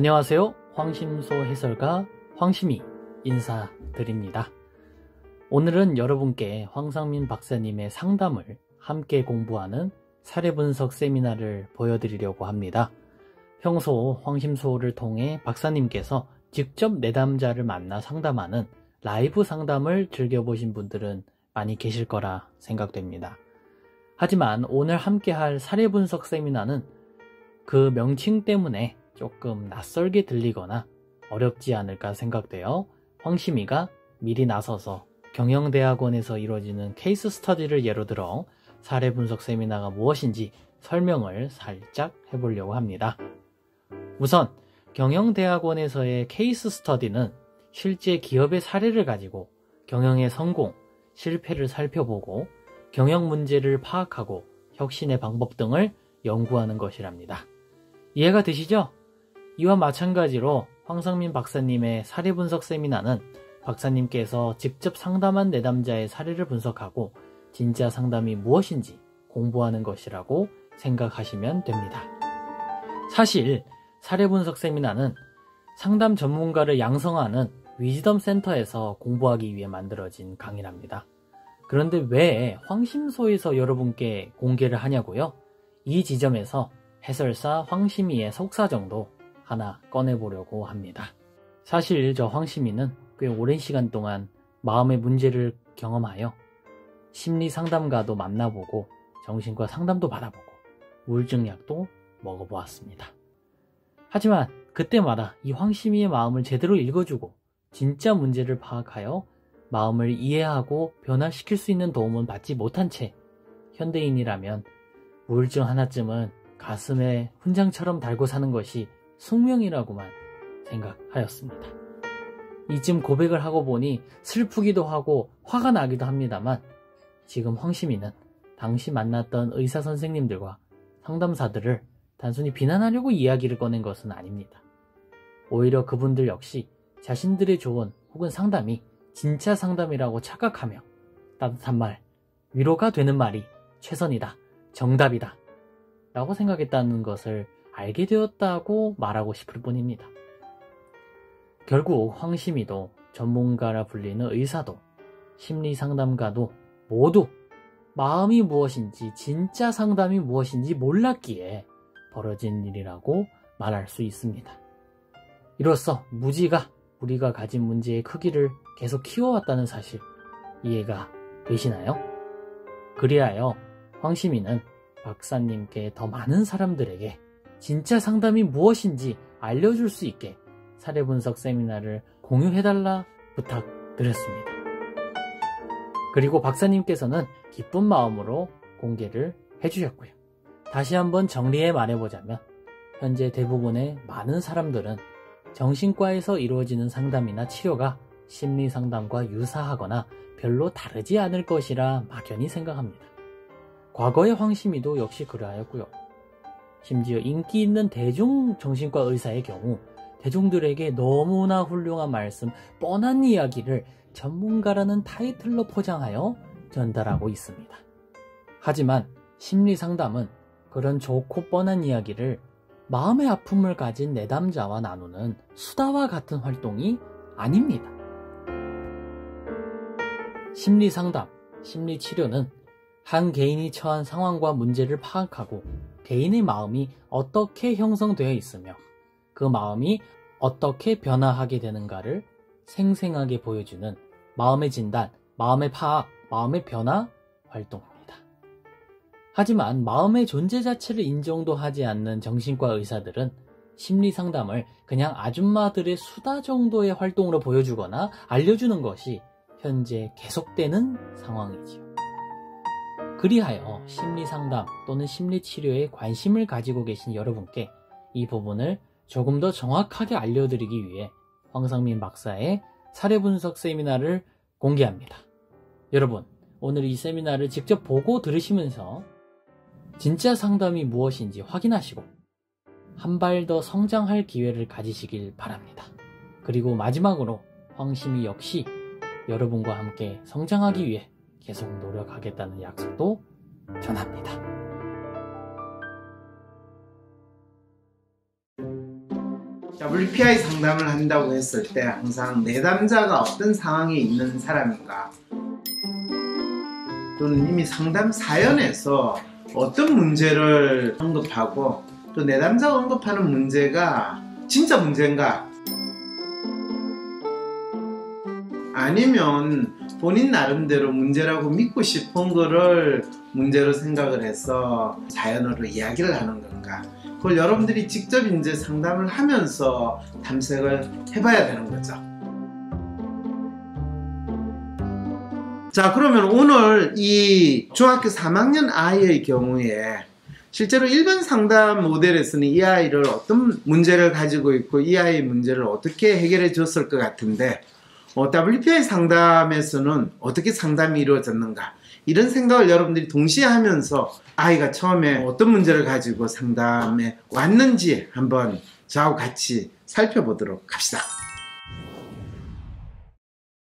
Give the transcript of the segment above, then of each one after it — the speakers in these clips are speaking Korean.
안녕하세요. 황심소 해설가 황심이 인사드립니다. 오늘은 여러분께 황상민 박사님의 상담을 함께 공부하는 사례분석 세미나를 보여드리려고 합니다. 평소 황심소를 통해 박사님께서 직접 내담자를 만나 상담하는 라이브 상담을 즐겨보신 분들은 많이 계실 거라 생각됩니다. 하지만 오늘 함께 할 사례분석 세미나는 그 명칭 때문에 조금 낯설게 들리거나 어렵지 않을까 생각되어 황심이가 미리 나서서 경영대학원에서 이루어지는 케이스 스터디를 예로 들어 사례분석 세미나가 무엇인지 설명을 살짝 해보려고 합니다. 우선 경영대학원에서의 케이스 스터디는 실제 기업의 사례를 가지고 경영의 성공, 실패를 살펴보고 경영 문제를 파악하고 혁신의 방법 등을 연구하는 것이랍니다. 이해가 되시죠? 이와 마찬가지로 황상민 박사님의 사례분석 세미나는 박사님께서 직접 상담한 내담자의 사례를 분석하고 진짜 상담이 무엇인지 공부하는 것이라고 생각하시면 됩니다. 사실 사례분석 세미나는 상담 전문가를 양성하는 위즈덤 센터에서 공부하기 위해 만들어진 강의랍니다. 그런데 왜 황심소에서 여러분께 공개를 하냐고요? 이 지점에서 해설사 황심이의 속사정도 하나 꺼내보려고 합니다. 사실 저 황심이는 꽤 오랜 시간 동안 마음의 문제를 경험하여 심리상담가도 만나보고 정신과 상담도 받아보고 우울증 약도 먹어보았습니다. 하지만 그때마다 이 황심이의 마음을 제대로 읽어주고 진짜 문제를 파악하여 마음을 이해하고 변화시킬 수 있는 도움은 받지 못한 채 현대인이라면 우울증 하나쯤은 가슴에 훈장처럼 달고 사는 것이 숙명이라고만 생각하였습니다. 이쯤 고백을 하고 보니 슬프기도 하고 화가 나기도 합니다만 지금 황심이는 당시 만났던 의사 선생님들과 상담사들을 단순히 비난하려고 이야기를 꺼낸 것은 아닙니다. 오히려 그분들 역시 자신들의 조언 혹은 상담이 진짜 상담이라고 착각하며 따뜻한 말, 위로가 되는 말이 최선이다, 정답이다 라고 생각했다는 것을 알게 되었다고 말하고 싶을 뿐입니다. 결국 황심이도 전문가라 불리는 의사도 심리상담가도 모두 마음이 무엇인지 진짜 상담이 무엇인지 몰랐기에 벌어진 일이라고 말할 수 있습니다. 이로써 무지가 우리가 가진 문제의 크기를 계속 키워왔다는 사실 이해가 되시나요? 그리하여 황심이는 박사님께 더 많은 사람들에게 진짜 상담이 무엇인지 알려줄 수 있게 사례분석 세미나를 공유해달라 부탁드렸습니다. 그리고 박사님께서는 기쁜 마음으로 공개를 해주셨고요. 다시 한번 정리해 말해보자면 현재 대부분의 많은 사람들은 정신과에서 이루어지는 상담이나 치료가 심리상담과 유사하거나 별로 다르지 않을 것이라 막연히 생각합니다. 과거의 황심이도 역시 그러하였고요. 심지어 인기 있는 대중 정신과 의사의 경우 대중들에게 너무나 훌륭한 말씀, 뻔한 이야기를 전문가라는 타이틀로 포장하여 전달하고 있습니다. 하지만 심리상담은 그런 좋고 뻔한 이야기를 마음의 아픔을 가진 내담자와 나누는 수다와 같은 활동이 아닙니다. 심리상담, 심리치료는 한 개인이 처한 상황과 문제를 파악하고 개인의 마음이 어떻게 형성되어 있으며 그 마음이 어떻게 변화하게 되는가를 생생하게 보여주는 마음의 진단, 마음의 파악, 마음의 변화 활동입니다. 하지만 마음의 존재 자체를 인정도 하지 않는 정신과 의사들은 심리상담을 그냥 아줌마들의 수다 정도의 활동으로 보여주거나 알려주는 것이 현재 계속되는 상황이지요. 그리하여 심리상담 또는 심리치료에 관심을 가지고 계신 여러분께 이 부분을 조금 더 정확하게 알려드리기 위해 황상민 박사의 사례분석 세미나를 공개합니다. 여러분, 오늘 이 세미나를 직접 보고 들으시면서 진짜 상담이 무엇인지 확인하시고 한 발 더 성장할 기회를 가지시길 바랍니다. 그리고 마지막으로 황심이 역시 여러분과 함께 성장하기 위해 계속 노력하겠다는 약속도 전합니다. WPI 상담을 한다고 했을 때 항상 내담자가 어떤 상황에 있는 사람인가, 또는 이미 상담 사연에서 어떤 문제를 언급하고 또 내담자가 언급하는 문제가 진짜 문제인가, 아니면 본인 나름대로 문제라고 믿고 싶은 거를 문제로 생각을 해서 사연으로 이야기를 하는 건가, 그걸 여러분들이 직접 이제 상담을 하면서 탐색을 해봐야 되는 거죠. 자, 그러면 오늘 이 중학교 3학년 아이의 경우에 실제로 일반 상담 모델에서는 이 아이를 어떤 문제를 가지고 있고 이 아이의 문제를 어떻게 해결해 줬을 것 같은데, WPI 상담에서는 어떻게 상담이 이루어졌는가, 이런 생각을 여러분들이 동시에 하면서 아이가 처음에 어떤 문제를 가지고 상담에 왔는지 한번 저하고 같이 살펴보도록 합시다.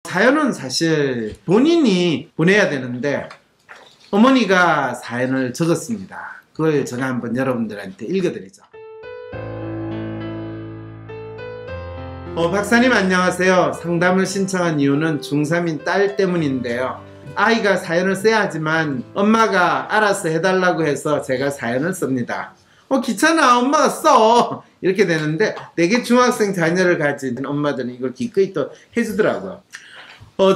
사연은 사실 본인이 보내야 되는데 어머니가 사연을 적었습니다. 그걸 제가 한번 여러분들한테 읽어드리죠. 박사님 안녕하세요. 상담을 신청한 이유는 중3인 딸 때문인데요. 아이가 사연을 써야 하지만 엄마가 알아서 해달라고 해서 제가 사연을 씁니다. 귀찮아, 엄마가 써! 이렇게 되는데 되게 중학생 자녀를 가진 엄마들은 이걸 기꺼이 또 해주더라고요.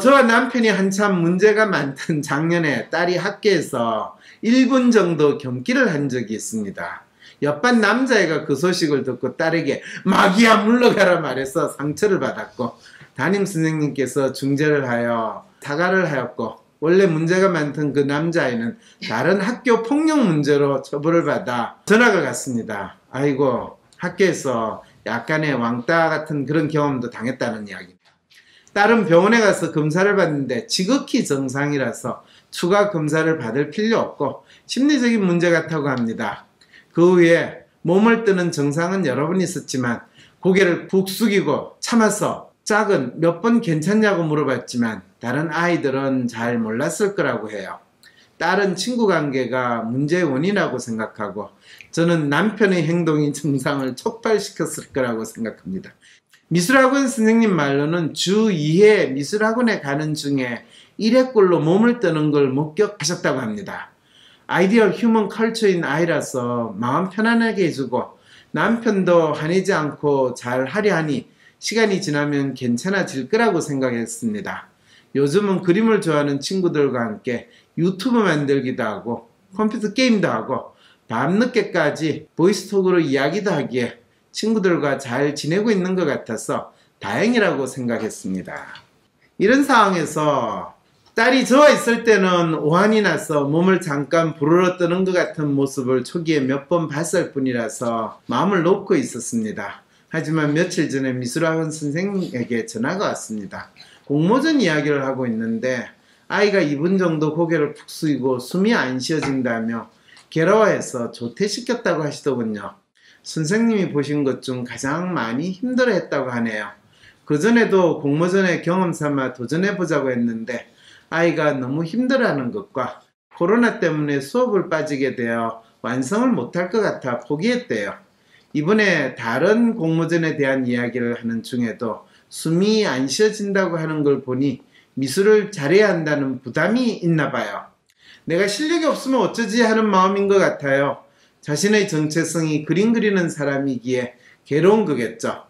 저와 남편이 한참 문제가 많던 작년에 딸이 학교에서 1분 정도 겸기를 한 적이 있습니다. 옆반 남자애가 그 소식을 듣고 딸에게 마귀야 물러가라 말해서 상처를 받았고, 담임선생님께서 중재를 하여 사과를 하였고, 원래 문제가 많던 그 남자아이는 다른 학교 폭력 문제로 처벌을 받아 전학을 갔습니다. 아이고, 학교에서 약간의 왕따 같은 그런 경험도 당했다는 이야기입니다. 딸은 병원에 가서 검사를 받는데 지극히 정상이라서 추가 검사를 받을 필요 없고 심리적인 문제 같다고 합니다. 그 후에 몸을 뜨는 증상은 여러 번 있었지만 고개를 푹 숙이고 참아서 짝은 몇 번 괜찮냐고 물어봤지만 다른 아이들은 잘 몰랐을 거라고 해요. 딸은 친구 관계가 문제의 원인이라고 생각하고 저는 남편의 행동이 증상을 촉발시켰을 거라고 생각합니다. 미술학원 선생님 말로는 주 2회 미술학원에 가는 중에 1회꼴로 몸을 뜨는 걸 목격하셨다고 합니다. 아이디얼 휴먼 컬처인 아이라서 마음 편안하게 해주고 남편도 화내지 않고 잘 하려 하니 시간이 지나면 괜찮아질 거라고 생각했습니다. 요즘은 그림을 좋아하는 친구들과 함께 유튜브 만들기도 하고 컴퓨터 게임도 하고 밤늦게까지 보이스톡으로 이야기도 하기에 친구들과 잘 지내고 있는 것 같아서 다행이라고 생각했습니다. 이런 상황에서 딸이 저와 있을 때는 오한이 나서 몸을 잠깐 부르러 뜨는 것 같은 모습을 초기에 몇 번 봤을 뿐이라서 마음을 놓고 있었습니다. 하지만 며칠 전에 미술학원 선생님에게 전화가 왔습니다. 공모전 이야기를 하고 있는데 아이가 2분 정도 고개를 푹 숙이고 숨이 안 쉬어진다며 괴로워해서 조퇴시켰다고 하시더군요. 선생님이 보신 것 중 가장 많이 힘들어했다고 하네요. 그전에도 공모전에 경험 삼아 도전해보자고 했는데 아이가 너무 힘들어하는 것과 코로나 때문에 수업을 빠지게 되어 완성을 못할 것 같아 포기했대요. 이번에 다른 공모전에 대한 이야기를 하는 중에도 숨이 안 쉬어진다고 하는 걸 보니 미술을 잘해야 한다는 부담이 있나 봐요. 내가 실력이 없으면 어쩌지 하는 마음인 것 같아요. 자신의 정체성이 그림 그리는 사람이기에 괴로운 거겠죠.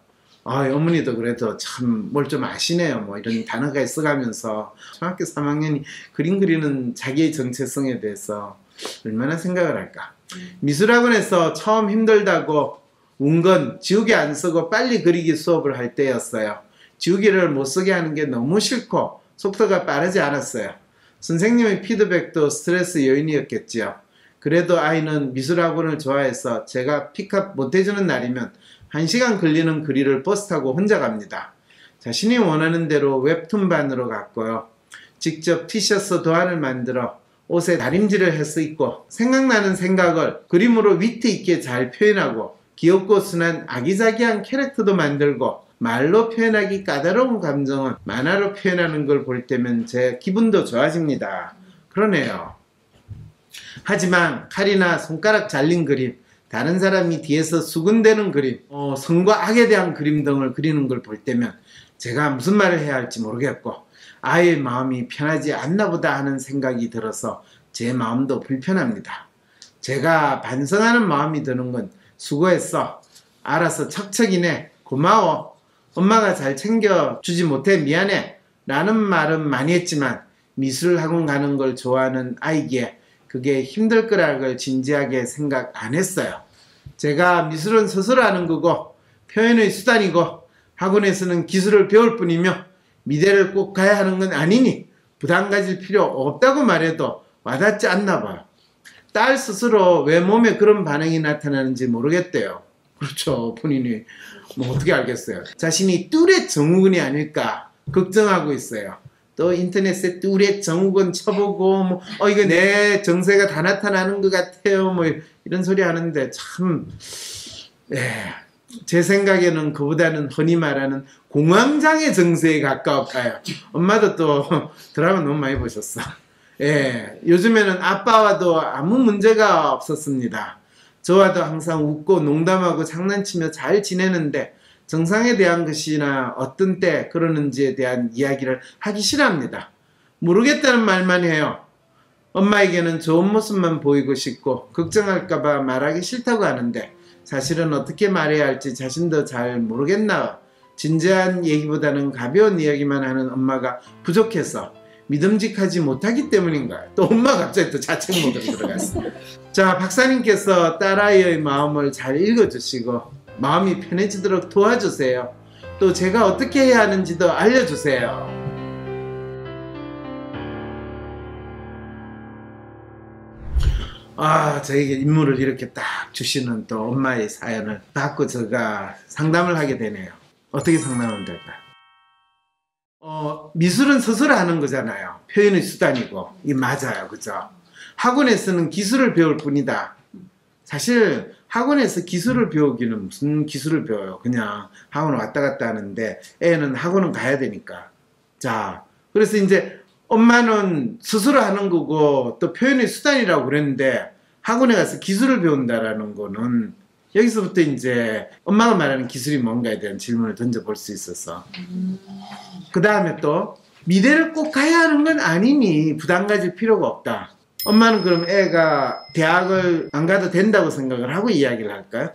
어머니도 그래도 참 뭘 좀 아시네요. 뭐 이런 단어가 써가면서 중학교 3학년이 그림 그리는 자기의 정체성에 대해서 얼마나 생각을 할까. 미술학원에서 처음 힘들다고 운 건 지우개 안 쓰고 빨리 그리기 수업을 할 때였어요. 지우개를 못 쓰게 하는 게 너무 싫고 속도가 빠르지 않았어요. 선생님의 피드백도 스트레스 요인이었겠지요. 그래도 아이는 미술학원을 좋아해서 제가 픽업 못해주는 날이면 1시간 걸리는 거리를 버스 타고 혼자 갑니다. 자신이 원하는 대로 웹툰반으로 갔고요. 직접 티셔츠 도안을 만들어 옷에 다림질을 해서 입고 생각나는 생각을 그림으로 위트 있게 잘 표현하고 귀엽고 순한 아기자기한 캐릭터도 만들고 말로 표현하기 까다로운 감정은 만화로 표현하는 걸 볼 때면 제 기분도 좋아집니다. 그러네요. 하지만 칼이나 손가락 잘린 그림, 다른 사람이 뒤에서 수군대는 그림, 선과 악에 대한 그림 등을 그리는 걸 볼 때면 제가 무슨 말을 해야 할지 모르겠고 아이의 마음이 편하지 않나 보다 하는 생각이 들어서 제 마음도 불편합니다. 제가 반성하는 마음이 드는 건 수고했어. 알아서 척척이네. 고마워. 엄마가 잘 챙겨주지 못해 미안해. 라는 말은 많이 했지만 미술학원 가는 걸 좋아하는 아이기에 그게 힘들 거라고 진지하게 생각 안 했어요. 제가 미술은 스스로 하는 거고 표현의 수단이고 학원에서는 기술을 배울 뿐이며 미대를 꼭 가야 하는 건 아니니 부담 가질 필요 없다고 말해도 와닿지 않나 봐요. 딸 스스로 왜 몸에 그런 반응이 나타나는지 모르겠대요. 그렇죠. 본인이 뭐 어떻게 알겠어요. 자신이 뚜렛 증후군이 아닐까 걱정하고 있어요. 또 인터넷에 뚜렛 증후군 쳐보고 뭐 이거 내 정세가 다 나타나는 것 같아요. 뭐 이런 소리 하는데 참 제 생각에는 그보다는 흔히 말하는 공황장애 증세에 가까워요. 엄마도 또 드라마 너무 많이 보셨어. 요즘에는 아빠와도 아무 문제가 없었습니다. 저와도 항상 웃고 농담하고 장난치며 잘 지내는데 정상에 대한 것이나 어떤 때 그러는지에 대한 이야기를 하기 싫어합니다. 모르겠다는 말만 해요. 엄마에게는 좋은 모습만 보이고 싶고 걱정할까봐 말하기 싫다고 하는데 사실은 어떻게 말해야 할지 자신도 잘 모르겠나. 진지한 얘기보다는 가벼운 이야기만 하는 엄마가 부족해서 믿음직하지 못하기 때문인가요? 또 엄마가 갑자기 또 자책 모드로 들어갔어. 자, 박사님께서 딸아이의 마음을 잘 읽어주시고 마음이 편해지도록 도와주세요. 또 제가 어떻게 해야 하는지도 알려주세요. 저에게 임무를 이렇게 딱 주시는 또 엄마의 사연을 받고 제가 상담을 하게 되네요. 어떻게 상담하면 될까요? 미술은 스스로 하는 거잖아요. 표현의 수단이고. 이게 맞아요. 그죠? 학원에서는 기술을 배울 뿐이다. 사실 학원에서 기술을 배우기는 무슨 기술을 배워요. 그냥 학원 왔다 갔다 하는데 애는 학원은 가야 되니까. 자, 그래서 이제 엄마는 스스로 하는 거고 또 표현의 수단이라고 그랬는데 학원에 가서 기술을 배운다라는 거는 여기서부터 이제 엄마가 말하는 기술이 뭔가에 대한 질문을 던져볼 수 있어서 그 다음에 또 미대를 꼭 가야 하는 건 아니니 부담 가질 필요가 없다. 엄마는 그럼 애가 대학을 안 가도 된다고 생각을 하고 이야기를 할까요?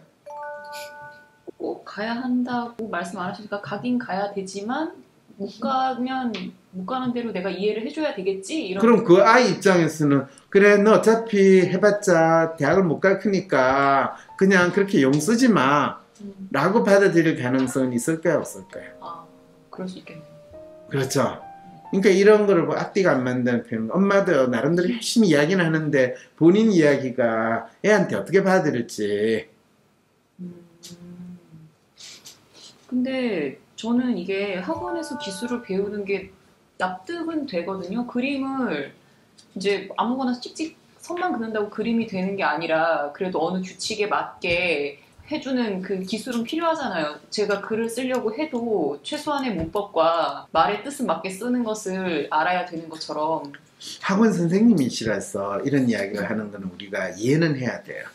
꼭 가야 한다고 말씀 안 하시니까 가긴 가야 되지만 못 가면 못 가는 대로 내가 이해를 해줘야 되겠지? 이런 그럼 그 아이 입장에서는 그래 너 어차피 해봤자 대학을 못 갈 테니까 그냥 그렇게 용 쓰지 마 라고 받아들일 가능성은 있을까요 없을까요? 그럴 수 있겠네요. 그렇죠. 그러니까 이런 거를 뭐 앞뒤가 안 맞는다는 표현. 엄마도 나름대로 열심히 이야기는 하는데 본인 이야기가 애한테 어떻게 받아들일지. 근데 저는 이게 학원에서 기술을 배우는 게 납득은 되거든요. 그림을 이제 아무거나 찍찍 선만 그는다고 그림이 되는 게 아니라 그래도 어느 규칙에 맞게 해주는 그 기술은 필요하잖아요. 제가 글을 쓰려고 해도 최소한의 문법과 말의 뜻은 맞게 쓰는 것을 알아야 되는 것처럼 학원 선생님이시라서 이런 이야기를 하는 건 우리가 이해는 해야 돼요.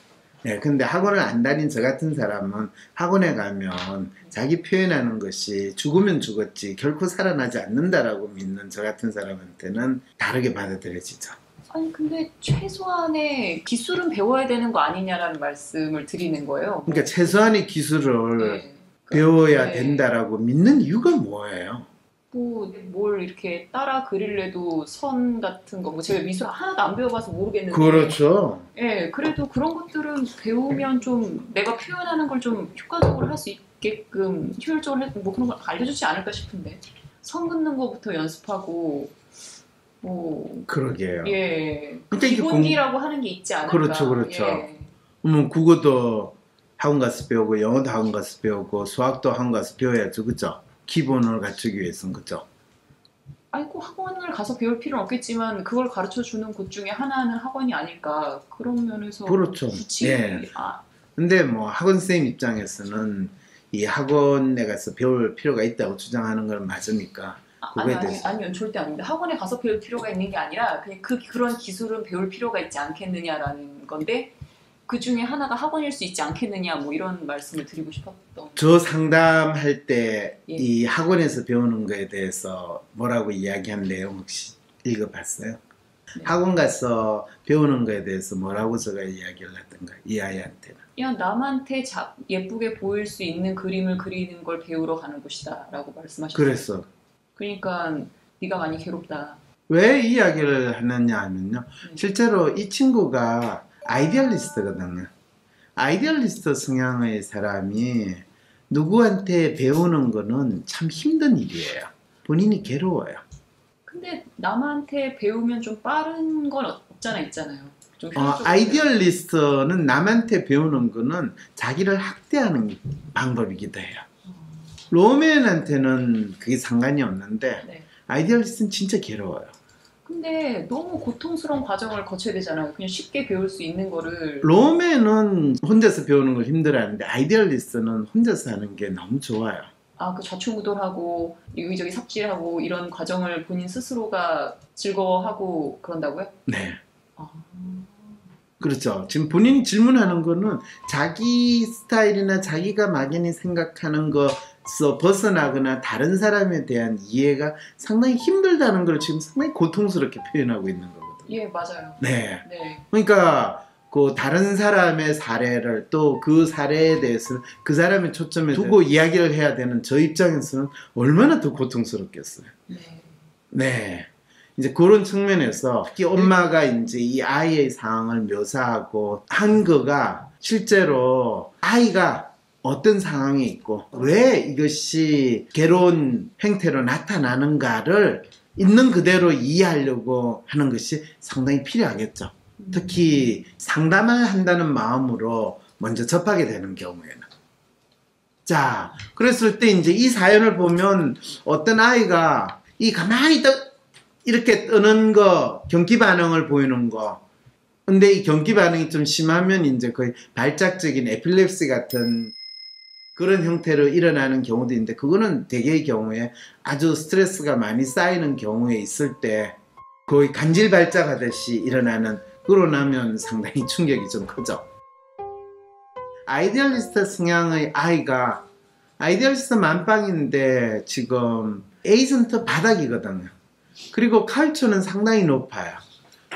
네, 근데 학원을 안 다닌 저 같은 사람은 학원에 가면 자기 표현하는 것이 죽으면 죽었지 결코 살아나지 않는다라고 믿는 저 같은 사람한테는 다르게 받아들여지죠. 아니 근데 최소한의 기술은 배워야 되는 거 아니냐라는 말씀을 드리는 거예요. 그러니까 최소한의 기술을 배워야 된다라고 믿는 이유가 뭐예요? 뭘 이렇게 따라 그릴래도 선 같은 거, 뭐 제가 미술 하나도 안 배워봐서 모르겠는데. 그렇죠. 그래도 그런 것들은 배우면 좀 내가 표현하는 걸 좀 효과적으로 할 수 있게끔 효율적으로 뭐 그런 걸 알려주지 않을까 싶은데. 선 긋는 거부터 연습하고 그러게요. 그러니까 기본기라고 하는 게 있지 않을까. 그렇죠. 국어도 학원 가서 배우고 영어도 학원 가서 배우고 수학도 학원 가서 배워야죠. 그죠? 기본을 갖추기 위해서는. 그죠? 꼭 학원을 가서 배울 필요는 없겠지만 그걸 가르쳐주는 곳 중에 하나는 학원이 아닐까. 그런 면에서 그렇죠. 굳이 근데 뭐 학원 선생님 입장에서는 이 학원에 가서 배울 필요가 있다고 주장하는 건 맞으니까. 아니요, 절대 아닙니다. 학원에 가서 배울 필요가 있는 게 아니라 그냥 그런 기술은 배울 필요가 있지 않겠느냐라는 건데 그 중에 하나가 학원일 수 있지 않겠느냐 뭐 이런 말씀을 드리고 싶었던. 저 상담할 때 예. 이 학원에서 배우는 거에 대해서 뭐라고 이야기한 내용 혹시 읽어봤어요? 네. 학원 가서 배우는 거에 대해서 뭐라고 제가 이야기를 하던가 이 아이한테는. 그냥 남한테 예쁘게 보일 수 있는 그림을 그리는 걸 배우러 가는 곳이다 라고 말씀하셨어요. 그랬어. 그러니까 네가 많이 괴롭다. 왜 이 이야기를 하느냐 하면요. 실제로 이 친구가 아이디얼리스트거든요. 아이디얼리스트 성향의 사람이 누구한테 배우는 거는 참 힘든 일이에요. 본인이 괴로워요. 근데 남한테 배우면 좀 빠른 건 있잖아요. 좀 효율적으로. 아이디얼리스트는 남한테 배우는 거는 자기를 학대하는 방법이기도 해요. 로맨한테는 그게 상관이 없는데 네. 아이디얼리스트는 진짜 괴로워요. 근데 너무 고통스러운 과정을 거쳐야 되잖아요. 그냥 쉽게 배울 수 있는 거를. 로맨은 혼자서 배우는 걸 힘들어하는데 아이디얼리스트는 혼자서 하는 게 너무 좋아요. 아, 그 좌충우돌하고 여기저기 삽질하고 이런 과정을 본인 스스로가 즐거워하고 그런다고요? 네. 아. 그렇죠. 지금 본인이 질문하는 거는 자기 스타일이나 자기가 막연히 생각하는 것에서 벗어나거나 다른 사람에 대한 이해가 상당히 힘들다는 걸 지금 상당히 고통스럽게 표현하고 있는 거거든요. 예, 맞아요. 네. 네. 그러니까 그 다른 사람의 사례를 또 그 사례에 대해서 그 사람의 초점에 두고 이야기를 해야 되는 저 입장에서는 얼마나 더 고통스럽겠어요. 네. 네. 이제 그런 측면에서 특히 엄마가 이제 이 아이의 상황을 묘사하고 한 거가 실제로 아이가 어떤 상황에 있고 왜 이것이 괴로운 행태로 나타나는가를 있는 그대로 이해하려고 하는 것이 상당히 필요하겠죠. 특히 상담을 한다는 마음으로 먼저 접하게 되는 경우에는. 자, 그랬을 때 이제 이 사연을 보면 어떤 아이가 이 가만히 이렇게 뜨는 거, 경기 반응을 보이는 거. 근데 이 경기 반응이 좀 심하면 이제 거의 발작적인 에필lep시 같은 그런 형태로 일어나는 경우도 있는데 그거는 대개의 경우에 아주 스트레스가 많이 쌓이는 경우에 있을 때 거의 간질 발작하듯이 일어나는 그러고 나면 상당히 충격이 좀 크죠. 아이디얼리스트 성향의 아이가 아이디얼리스트 만빵인데 지금 에이전트 바닥이거든요. 그리고 컬처는 상당히 높아요.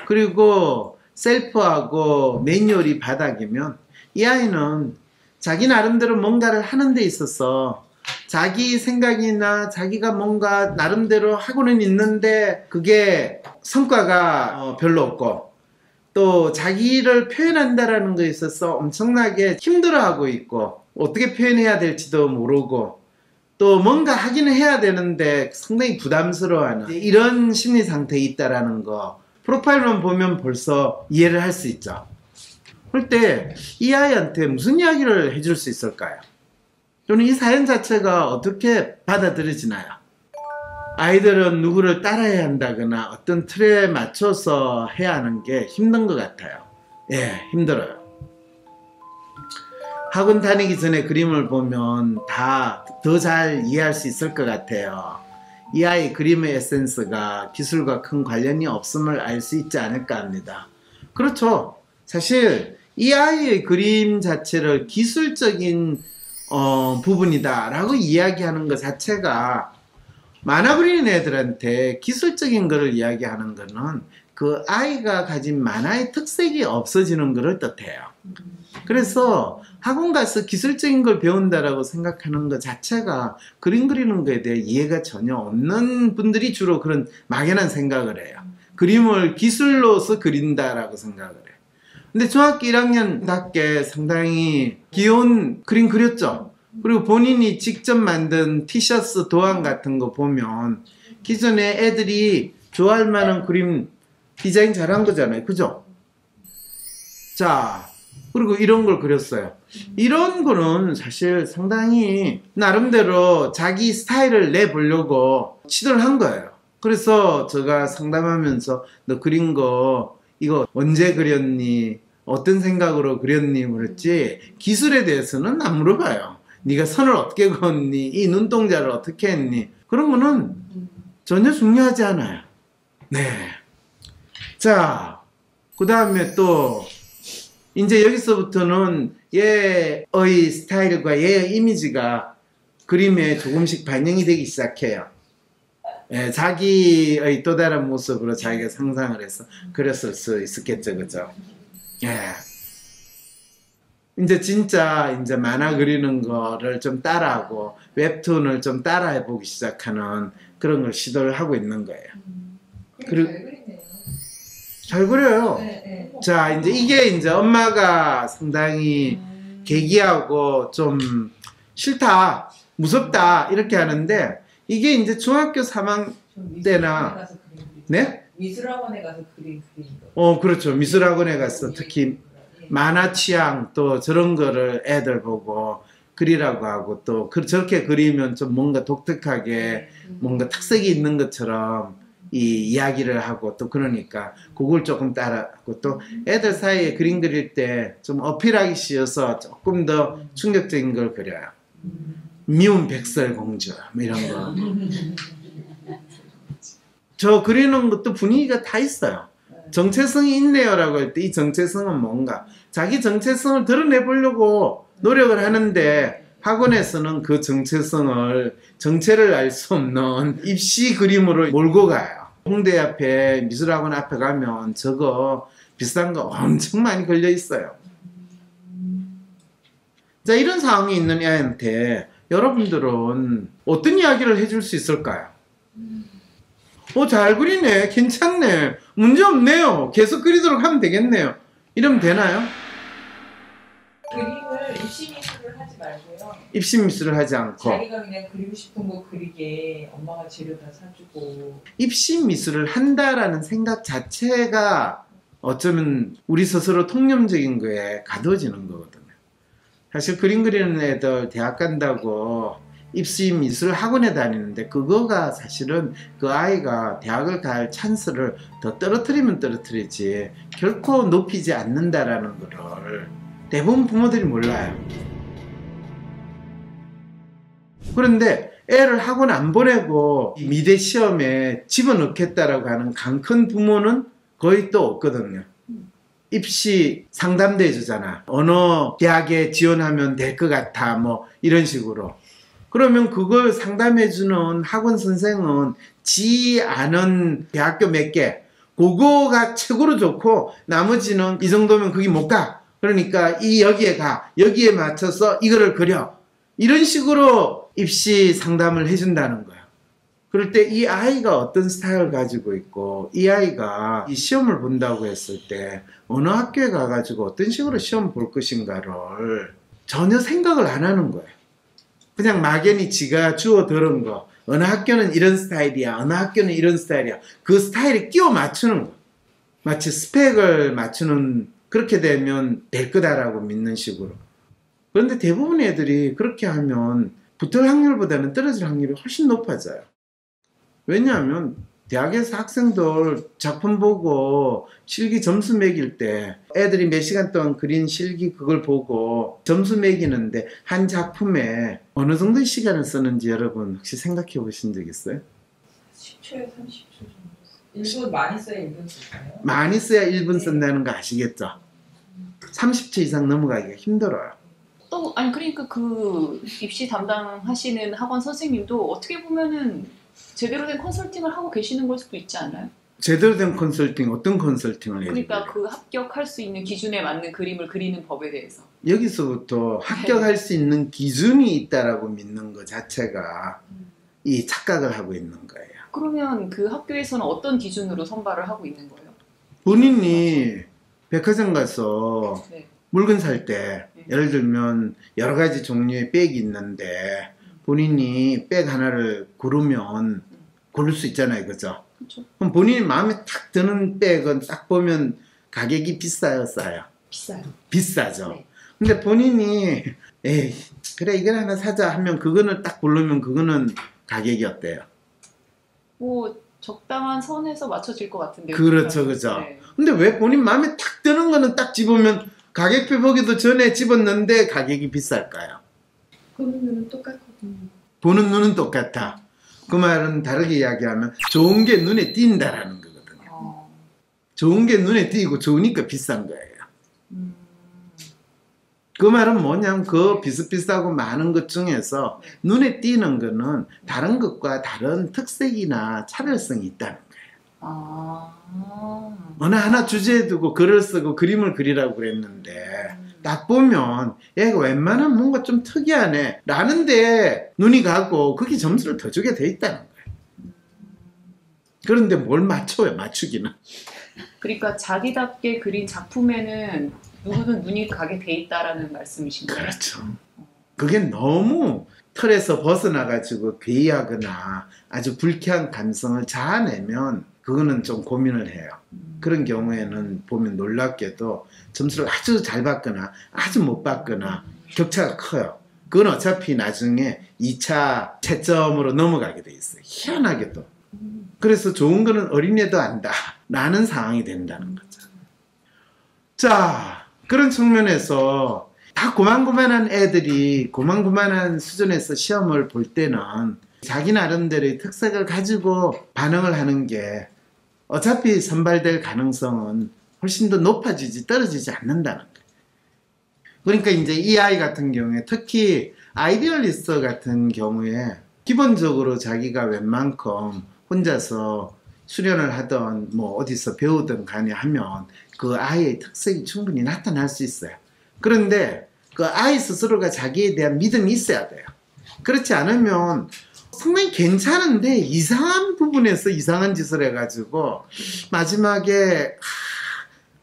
그리고 셀프하고 매뉴얼이 바닥이면 이 아이는 자기 나름대로 뭔가를 하는 데 있어서 자기 생각이나 자기가 뭔가 나름대로 하고는 있는데 그게 성과가 별로 없고 또 자기를 표현한다라는 것에 있어서 엄청나게 힘들어하고 있고 어떻게 표현해야 될지도 모르고 또 뭔가 하기는 해야 되는데 상당히 부담스러워하는 이런 심리 상태에 있다라는 거 프로파일만 보면 벌써 이해를 할 수 있죠. 그럴 때 이 아이한테 무슨 이야기를 해줄 수 있을까요? 또는 이 사연 자체가 어떻게 받아들여지나요? 아이들은 누구를 따라야 한다거나 어떤 틀에 맞춰서 해야 하는 게 힘든 것 같아요. 예, 힘들어요. 학원 다니기 전에 그림을 보면 다 더 잘 이해할 수 있을 것 같아요. 이 아이 그림의 에센스가 기술과 큰 관련이 없음을 알 수 있지 않을까 합니다. 그렇죠. 사실 이 아이의 그림 자체를 기술적인 부분이다 라고 이야기하는 것 자체가 만화 그리는 애들한테 기술적인 거를 이야기하는 거는 그 아이가 가진 만화의 특색이 없어지는 것을 뜻해요. 그래서 학원 가서 기술적인 걸 배운다라고 생각하는 것 자체가 그림 그리는 거에 대해 이해가 전혀 없는 분들이 주로 그런 막연한 생각을 해요. 그림을 기술로서 그린다라고 생각을 해요. 근데 중학교 1학년답게 상당히 귀여운 그림 그렸죠. 그리고 본인이 직접 만든 티셔츠 도안 같은 거 보면 기존에 애들이 좋아할 만한 그림 디자인 잘한 거잖아요. 그죠? 자, 그리고 이런 걸 그렸어요. 이런 거는 사실 상당히 나름대로 자기 스타일을 내보려고 시도를 한 거예요. 그래서 제가 상담하면서 너 그린 거 이거 언제 그렸니? 어떤 생각으로 그렸니? 그랬지 기술에 대해서는 안 물어봐요. 네가 선을 어떻게 그었니? 이 눈동자를 어떻게 했니? 그런 거는 전혀 중요하지 않아요. 네. 자, 그 다음에 또 이제 여기서부터는 얘의 스타일과 얘의 이미지가 그림에 조금씩 반영이 되기 시작해요. 예, 자기의 또 다른 모습으로 자기가 상상을 해서 그렸을 수 있었겠죠, 그죠? 예. 이제 진짜 이제 만화 그리는 거를 좀 따라하고 웹툰을 좀 따라해보기 시작하는 그런 걸 시도를 하고 있는 거예요. 그리고 잘 그리네요. 잘 그려요. 네, 네. 자, 이제 이게 이제 엄마가 상당히 계기하고 좀 싫다, 무섭다 이렇게 하는데 이게 이제 중학교 3학년 때나 네? 미술학원에 가서 그린 거. 그렇죠. 미술학원에 가서 특히 만화 취향 또 저런 거를 애들 보고 그리라고 하고 또 저렇게 그리면 좀 뭔가 독특하게 뭔가 특색이 있는 것처럼 이 이야기를 하고 또 그러니까 그걸 조금 따라하고 또 애들 사이에 그림 그릴 때 좀 어필하기 쉬워서 조금 더 충격적인 걸 그려요. 미운 백설공주 뭐 이런 거. 저 그리는 것도 분위기가 다 있어요. 정체성이 있네요라고 할 때 이 정체성은 뭔가 자기 정체성을 드러내보려고 노력을 하는데 학원에서는 그 정체를 알 수 없는 입시 그림으로 몰고 가요. 홍대 앞에 미술학원 앞에 가면 저거 비싼 거 엄청 많이 걸려 있어요. 자, 이런 상황이 있는 애한테 여러분들은 어떤 이야기를 해줄 수 있을까요? 잘 그리네. 괜찮네. 문제 없네요. 계속 그리도록 하면 되겠네요. 이러면 되나요? 그림을 입시 미술을 하지 말고요. 입시 미술을 하지 않고 자기가 그냥 그리고 싶은 거 그리게 엄마가 재료 다 사주고. 입시 미술을 한다라는 생각 자체가 어쩌면 우리 스스로 통념적인 거에 가둬지는 거거든요. 사실 그림 그리는 애들 대학 간다고 입시 미술 학원에 다니는데 그거가 사실은 그 아이가 대학을 갈 찬스를 더 떨어뜨리면 떨어뜨리지 결코 높이지 않는다라는 거를 대부분 부모들이 몰라요. 그런데 애를 학원 안 보내고 미대 시험에 집어넣겠다라고 하는 강큰 부모는 거의 또 없거든요. 입시 상담도 해주잖아. 어느 대학에 지원하면 될 것 같아 뭐 이런 식으로. 그러면 그걸 상담해주는 학원 선생은 지 아는 대학교 몇 개, 그거가 최고로 좋고 나머지는 이 정도면 거기 못 가. 그러니까 여기에 가. 여기에 맞춰서 이거를 그려. 이런 식으로 입시 상담을 해준다는 거야. 그럴 때 이 아이가 어떤 스타일을 가지고 있고 이 아이가 이 시험을 본다고 했을 때 어느 학교에 가가지고 어떤 식으로 시험 볼 것인가를 전혀 생각을 안 하는 거예요. 그냥 막연히 지가 주워 들은 거 어느 학교는 이런 스타일이야 어느 학교는 이런 스타일이야 그 스타일에 끼워 맞추는 거 마치 스펙을 맞추는 그렇게 되면 될 거다라고 믿는 식으로. 그런데 대부분의 애들이 그렇게 하면 붙을 확률보다는 떨어질 확률이 훨씬 높아져요. 왜냐하면 대학에서 학생들 작품 보고 실기 점수 매길 때 애들이 몇 시간 동안 그린 실기 그걸 보고 점수 매기는데 한 작품에 어느 정도의 시간을 쓰는지 여러분 혹시 생각해 보신 적 있어요? 10초에 30초 정도. 1분 많이 써야 1분 쓸까요? 많이 써야 1분 쓴다는 거 아시겠죠? 30초 이상 넘어가기가 힘들어요. 또 아니 그러니까 그 입시 담당하시는 학원 선생님도 어떻게 보면은 제대로 된 컨설팅을 하고 계시는 걸 수도 있지 않나요? 제대로 된 컨설팅, 어떤 컨설팅을 해야 돼요? 그러니까 그 합격할 수 있는 기준에 맞는 그림을 그리는 법에 대해서. 여기서부터 합격할 수 있는 기준이 있다라고 믿는 것 자체가 이 착각을 하고 있는 거예요. 그러면 그 학교에서는 어떤 기준으로 선발을 하고 있는 거예요? 본인이 백화점 가서 네. 물건 살 때 예를 들면 여러 가지 종류의 백이 있는데 본인이 백 하나를 고르면 고를 수 있잖아요. 그죠? 그렇죠. 그럼 본인이 마음에 딱 드는 백은 딱 보면 가격이 비싸요? 싸요? 비싸요. 비싸죠. 네. 근데 본인이 에이 그래 이걸 하나 사자 하면 그거는 딱 고르면 그거는 가격이 어때요? 뭐 적당한 선에서 맞춰질 것 같은데요. 그렇죠. 그죠? 네. 근데 왜 본인 마음에 딱 드는 거는 딱 집으면 가격표 보기도 전에 집었는데 가격이 비쌀까요? 보는 눈은 똑같거든요. 보는 눈은 똑같아. 그 말은 다르게 이야기하면 좋은 게 눈에 띈다라는 거거든요. 좋은 게 눈에 띄고 좋으니까 비싼 거예요. 그 말은 뭐냐면 그 비슷비슷하고 많은 것 중에서 눈에 띄는 거는 다른 것과 다른 특색이나 차별성이 있다는 거예요. 어느 하나 주제에 두고 글을 쓰고 그림을 그리라고 그랬는데 딱 보면 얘가 웬만하면 뭔가 좀 특이하네 라는데 눈이 가고 그게 점수를 더 주게 돼 있다는 거예요. 그런데 뭘 맞춰요, 맞추기는. 그러니까 자기답게 그린 작품에는 누구든 눈이 가게 돼 있다라는 말씀이신가요? 그렇죠. 그게 너무 틀에서 벗어나가지고 괴이하거나 아주 불쾌한 감성을 자아내면 그거는 좀 고민을 해요. 그런 경우에는 보면 놀랍게도 점수를 아주 잘 받거나 아주 못 받거나 격차가 커요. 그건 어차피 나중에 2차 채점으로 넘어가게 돼 있어요. 희한하게도. 그래서 좋은 거는 어린애도 안다 라는 상황이 된다는 거죠. 자, 그런 측면에서 다 고만고만한 애들이 고만고만한 수준에서 시험을 볼 때는 자기 나름대로의 특색을 가지고 반응을 하는 게 어차피 선발될 가능성은 훨씬 더 높아지지 떨어지지 않는다는 거예요. 그러니까 이제 이 아이 같은 경우에 특히 아이디얼리스트 같은 경우에 기본적으로 자기가 웬만큼 혼자서 수련을 하던 뭐 어디서 배우든 간에 하면 그 아이의 특색이 충분히 나타날 수 있어요. 그런데 그 아이 스스로가 자기에 대한 믿음이 있어야 돼요. 그렇지 않으면 상당히 괜찮은데 이상한 부분에서 이상한 짓을 해가지고 마지막에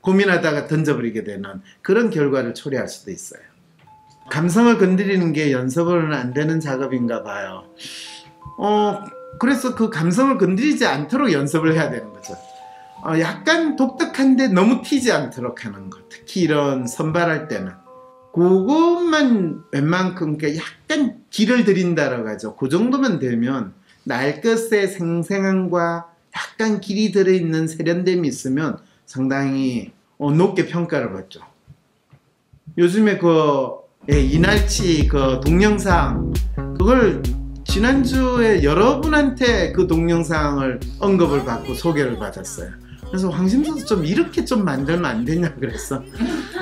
고민하다가 던져버리게 되는 그런 결과를 초래할 수도 있어요. 감성을 건드리는 게 연습으로는 안 되는 작업인가 봐요. 그래서 그 감성을 건드리지 않도록 연습을 해야 되는 거죠. 약간 독특한데 너무 튀지 않도록 하는 것. 특히 이런 선발할 때는. 그것만 웬만큼 약간 길을 들인다라고 하죠. 그 정도만 되면 날것의 생생함과 약간 길이 들어있는 세련됨이 있으면 상당히 높게 평가를 받죠. 요즘에 이날치 그 동영상 그걸 지난주에 여러분한테 그 동영상을 언급을 받고 소개를 받았어요. 그래서 황심선수 좀 이렇게 좀 만들면 안 되냐 그랬어.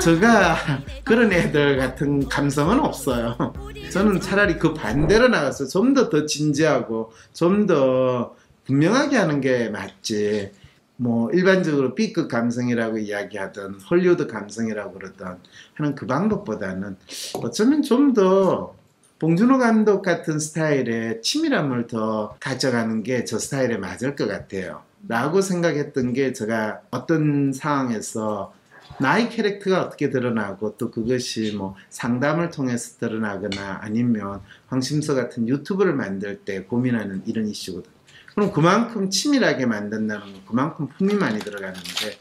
제가 그런 애들 같은 감성은 없어요. 저는 차라리 그 반대로 나가서 좀 더 진지하고 좀 더 분명하게 하는 게 맞지. 뭐 일반적으로 B급 감성이라고 이야기하던 헐리우드 감성이라고 그러던 하는 그 방법보다는 어쩌면 좀 더 봉준호 감독 같은 스타일의 치밀함을 더 가져가는 게 저 스타일에 맞을 것 같아요. 라고 생각했던 게 제가 어떤 상황에서 나의 캐릭터가 어떻게 드러나고 또 그것이 뭐 상담을 통해서 드러나거나 아니면 황심서 같은 유튜브를 만들 때 고민하는 이런 이슈거든. 그럼 그만큼 치밀하게 만든다는 건 그만큼 품이 많이 들어가는데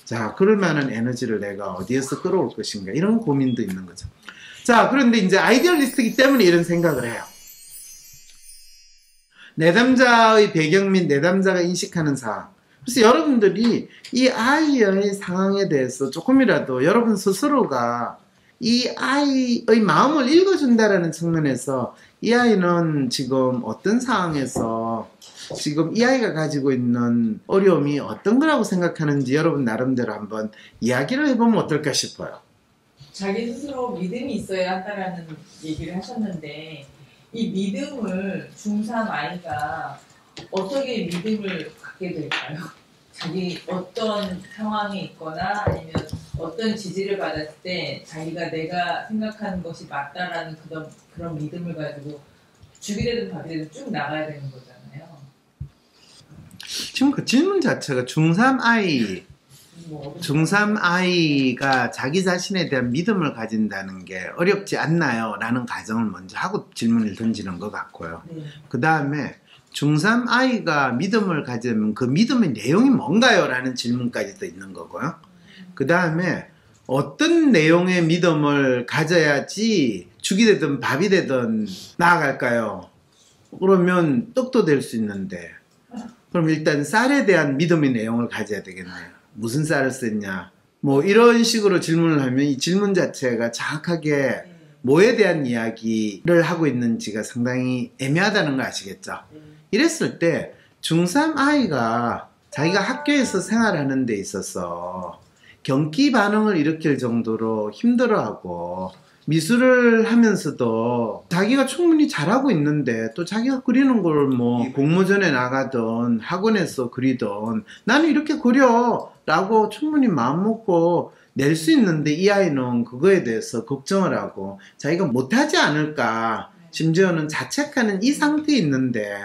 자, 그럴 만한 에너지를 내가 어디에서 끌어올 것인가 이런 고민도 있는 거죠. 자, 그런데 이제 아이디얼리스트이기 때문에 이런 생각을 해요. 내담자의 배경 및 내담자가 인식하는 상황. 그래서 여러분들이 이 아이의 상황에 대해서 조금이라도 여러분 스스로가 이 아이의 마음을 읽어준다라는 측면에서 이 아이는 지금 어떤 상황에서 지금 이 아이가 가지고 있는 어려움이 어떤 거라고 생각하는지 여러분 나름대로 한번 이야기를 해보면 어떨까 싶어요. 자기 스스로 믿음이 있어야 한다라는 얘기를 하셨는데 이 믿음을 중3 아이가 어떻게 믿음을 갖게 될까요? 자기 어떤 상황에 있거나 아니면 어떤 지지를 받았을 때 자기가 내가 생각하는 것이 맞다라는 그런 믿음을 가지고 죽이 되든 밥이 되든 쭉 나가야 되는 거잖아요. 지금 그 질문 자체가 중3 아이가 자기 자신에 대한 믿음을 가진다는 게 어렵지 않나요? 라는 가정을 먼저 하고 질문을 던지는 것 같고요. 네. 그 다음에 중3 아이가 믿음을 가지면 그 믿음의 내용이 뭔가요? 라는 질문까지도 있는 거고요. 그 다음에 어떤 내용의 믿음을 가져야지 죽이 되든 밥이 되든 나아갈까요? 그러면 떡도 될 수 있는데 그럼 일단 쌀에 대한 믿음의 내용을 가져야 되겠네요. 무슨 쌀을 썼냐 뭐 이런 식으로 질문을 하면 이 질문 자체가 정확하게 뭐에 대한 이야기를 하고 있는지가 상당히 애매하다는 거 아시겠죠? 이랬을 때 중3 아이가 자기가 학교에서 생활하는 데 있어서 경기 반응을 일으킬 정도로 힘들어하고 미술을 하면서도 자기가 충분히 잘하고 있는데 또 자기가 그리는 걸 뭐 공모전에 나가든 학원에서 그리든 나는 이렇게 그려 라고 충분히 마음먹고 낼 수 있는데 이 아이는 그거에 대해서 걱정을 하고 자기가 못하지 않을까, 심지어는 자책하는 이 상태에 있는데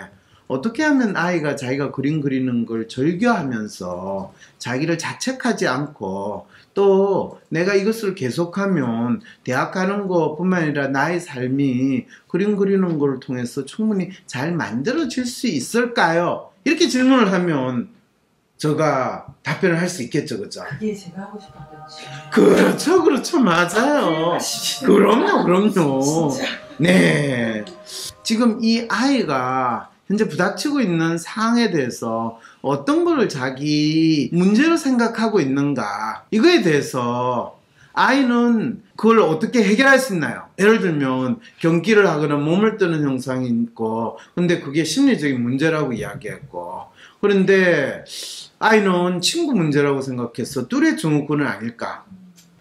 어떻게 하면 아이가 자기가 그림 그리는 걸 즐겨하면서 자기를 자책하지 않고 또 내가 이것을 계속하면 대학 가는 것뿐만 아니라 나의 삶이 그림 그리는 걸 통해서 충분히 잘 만들어질 수 있을까요? 이렇게 질문을 하면 제가 답변을 할 수 있겠죠, 그죠? 그게 제가 하고 싶었던 질문. 그렇죠, 맞아요. 그럼요. 진짜. 네. 지금 이 아이가 현재 부닥치고 있는 상황에 대해서 어떤 걸 자기 문제로 생각하고 있는가, 이거에 대해서 아이는 그걸 어떻게 해결할 수 있나요? 예를 들면 경기를 하거나 몸을 뜨는 현상이 있고, 근데 그게 심리적인 문제라고 이야기했고, 그런데 아이는 친구 문제라고 생각해서 뚜레 증후군은 아닐까?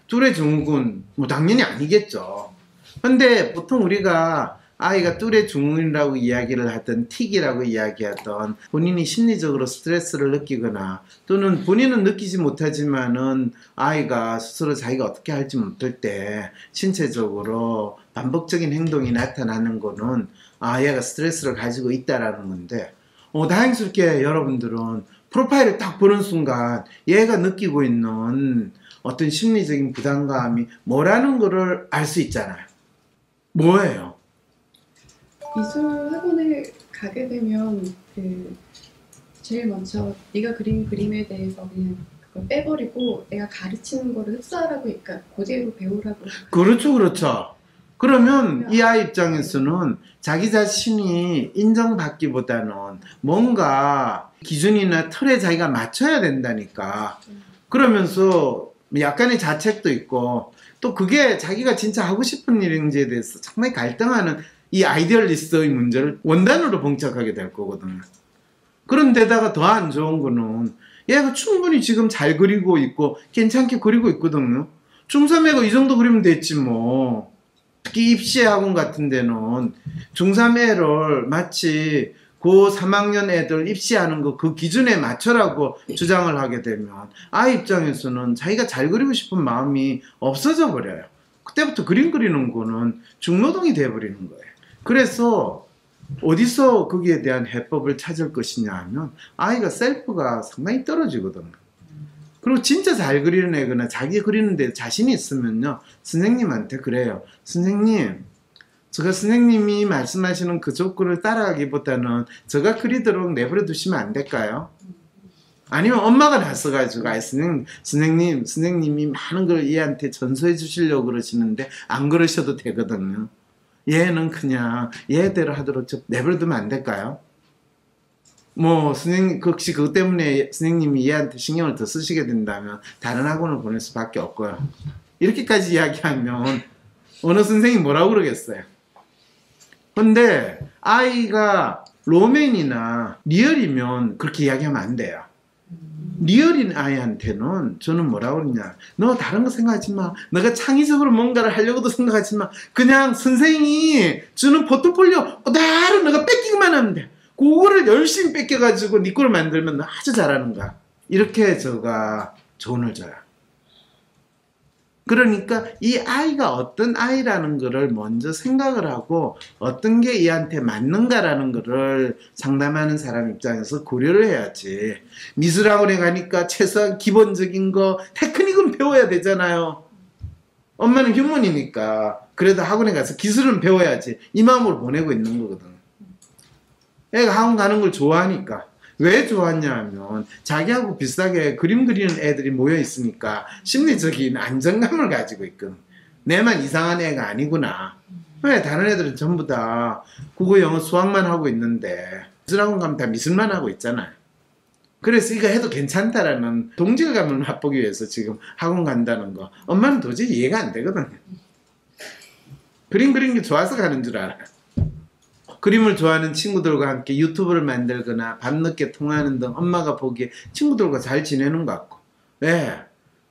뚜레 증후군 뭐 당연히 아니겠죠. 근데 보통 우리가 아이가 뚜레 증후군이라고 이야기를 하든 틱이라고 이야기하던 본인이 심리적으로 스트레스를 느끼거나 또는 본인은 느끼지 못하지만은 아이가 스스로 자기가 어떻게 할지 못할 때 신체적으로 반복적인 행동이 나타나는 거는 얘가 스트레스를 가지고 있다라는 건데, 다행스럽게 여러분들은 프로파일을 딱 보는 순간 얘가 느끼고 있는 어떤 심리적인 부담감이 뭐라는 거를 알 수 있잖아요. 뭐예요? 미술 학원을 가게 되면 제일 먼저 네가 그린 그림에 대해서 그냥 그걸 빼버리고 내가 가르치는 거를 흡수하라고, 그러니까 그대로 배우라고. 그렇죠. 그러면 이 아이 입장에서는 자기 자신이 인정받기보다는 뭔가 기준이나 틀에 자기가 맞춰야 된다니까. 그러면서 약간의 자책도 있고, 또 그게 자기가 진짜 하고 싶은 일인지에 대해서 상당히 갈등하는 이 아이디얼리스트의 문제를 원단으로 봉착하게 될 거거든요. 그런데다가 더 안 좋은 거는 얘가 충분히 지금 잘 그리고 있고 괜찮게 그리고 있거든요. 중3애가 이 정도 그리면 됐지 뭐. 특히 입시학원 같은 데는 중3애를 마치 고 3학년 애들 입시하는 거 그 기준에 맞춰라고 주장을 하게 되면 아이 입장에서는 자기가 잘 그리고 싶은 마음이 없어져 버려요. 그때부터 그림 그리는 거는 중노동이 돼버리는 거예요. 그래서 어디서 거기에 대한 해법을 찾을 것이냐 하면 아이가 셀프가 상당히 떨어지거든요. 그리고 진짜 잘 그리는 애거나 자기 그리는데 자신이 있으면요, 선생님한테 그래요. 선생님, 제가 선생님이 말씀하시는 그 조건을 따라가기보다는 제가 그리도록 내버려 두시면 안 될까요? 아니면 엄마가 나서가지고 선생님이 많은 걸 얘한테 전수해 주시려고 그러시는데 안 그러셔도 되거든요. 얘는 그냥 얘대로 하도록 내버려 두면 안 될까요? 뭐 선생님 혹시 그것 때문에 선생님이 얘한테 신경을 더 쓰시게 된다면 다른 학원을 보낼 수밖에 없고요. 이렇게까지 이야기하면 어느 선생님이 뭐라고 그러겠어요. 근데 아이가 로맨이나 리얼이면 그렇게 이야기하면 안 돼요. 리얼인 아이한테는 저는 뭐라고 그러냐, 너 다른 거 생각하지 마, 너가 창의적으로 뭔가를 하려고도 생각하지 마, 그냥 선생님이 주는 포트폴리오 그대로 너가 뺏기기만 하면 돼. 그거를 열심히 뺏겨가지고 네 거를 만들면 너 아주 잘하는 거야. 이렇게 제가 조언을 줘요. 그러니까 이 아이가 어떤 아이라는 거를 먼저 생각을 하고 어떤 게 얘한테 맞는가라는 거를 상담하는 사람 입장에서 고려를 해야지. 미술학원에 가니까 최소한 기본적인 거 테크닉은 배워야 되잖아요. 엄마는 휴먼이니까 그래도 학원에 가서 기술은 배워야지, 이 마음으로 보내고 있는 거거든. 애가 학원 가는 걸 좋아하니까. 왜 좋았냐 하면 자기하고 비슷하게 그림 그리는 애들이 모여 있으니까 심리적인 안정감을 가지고 있거든. 내만 이상한 애가 아니구나. 왜 다른 애들은 전부 다 국어, 영어, 수학만 하고 있는데 미술학원 가면 다 미술만 하고 있잖아요. 그래서 이거 해도 괜찮다라는 동질감을 맛보기 위해서 지금 학원 간다는 거, 엄마는 도저히 이해가 안 되거든요. 그림 그리는 게 좋아서 가는 줄 알아요. 그림을 좋아하는 친구들과 함께 유튜브를 만들거나 밤늦게 통화하는 등 엄마가 보기에 친구들과 잘 지내는 것 같고, 왜?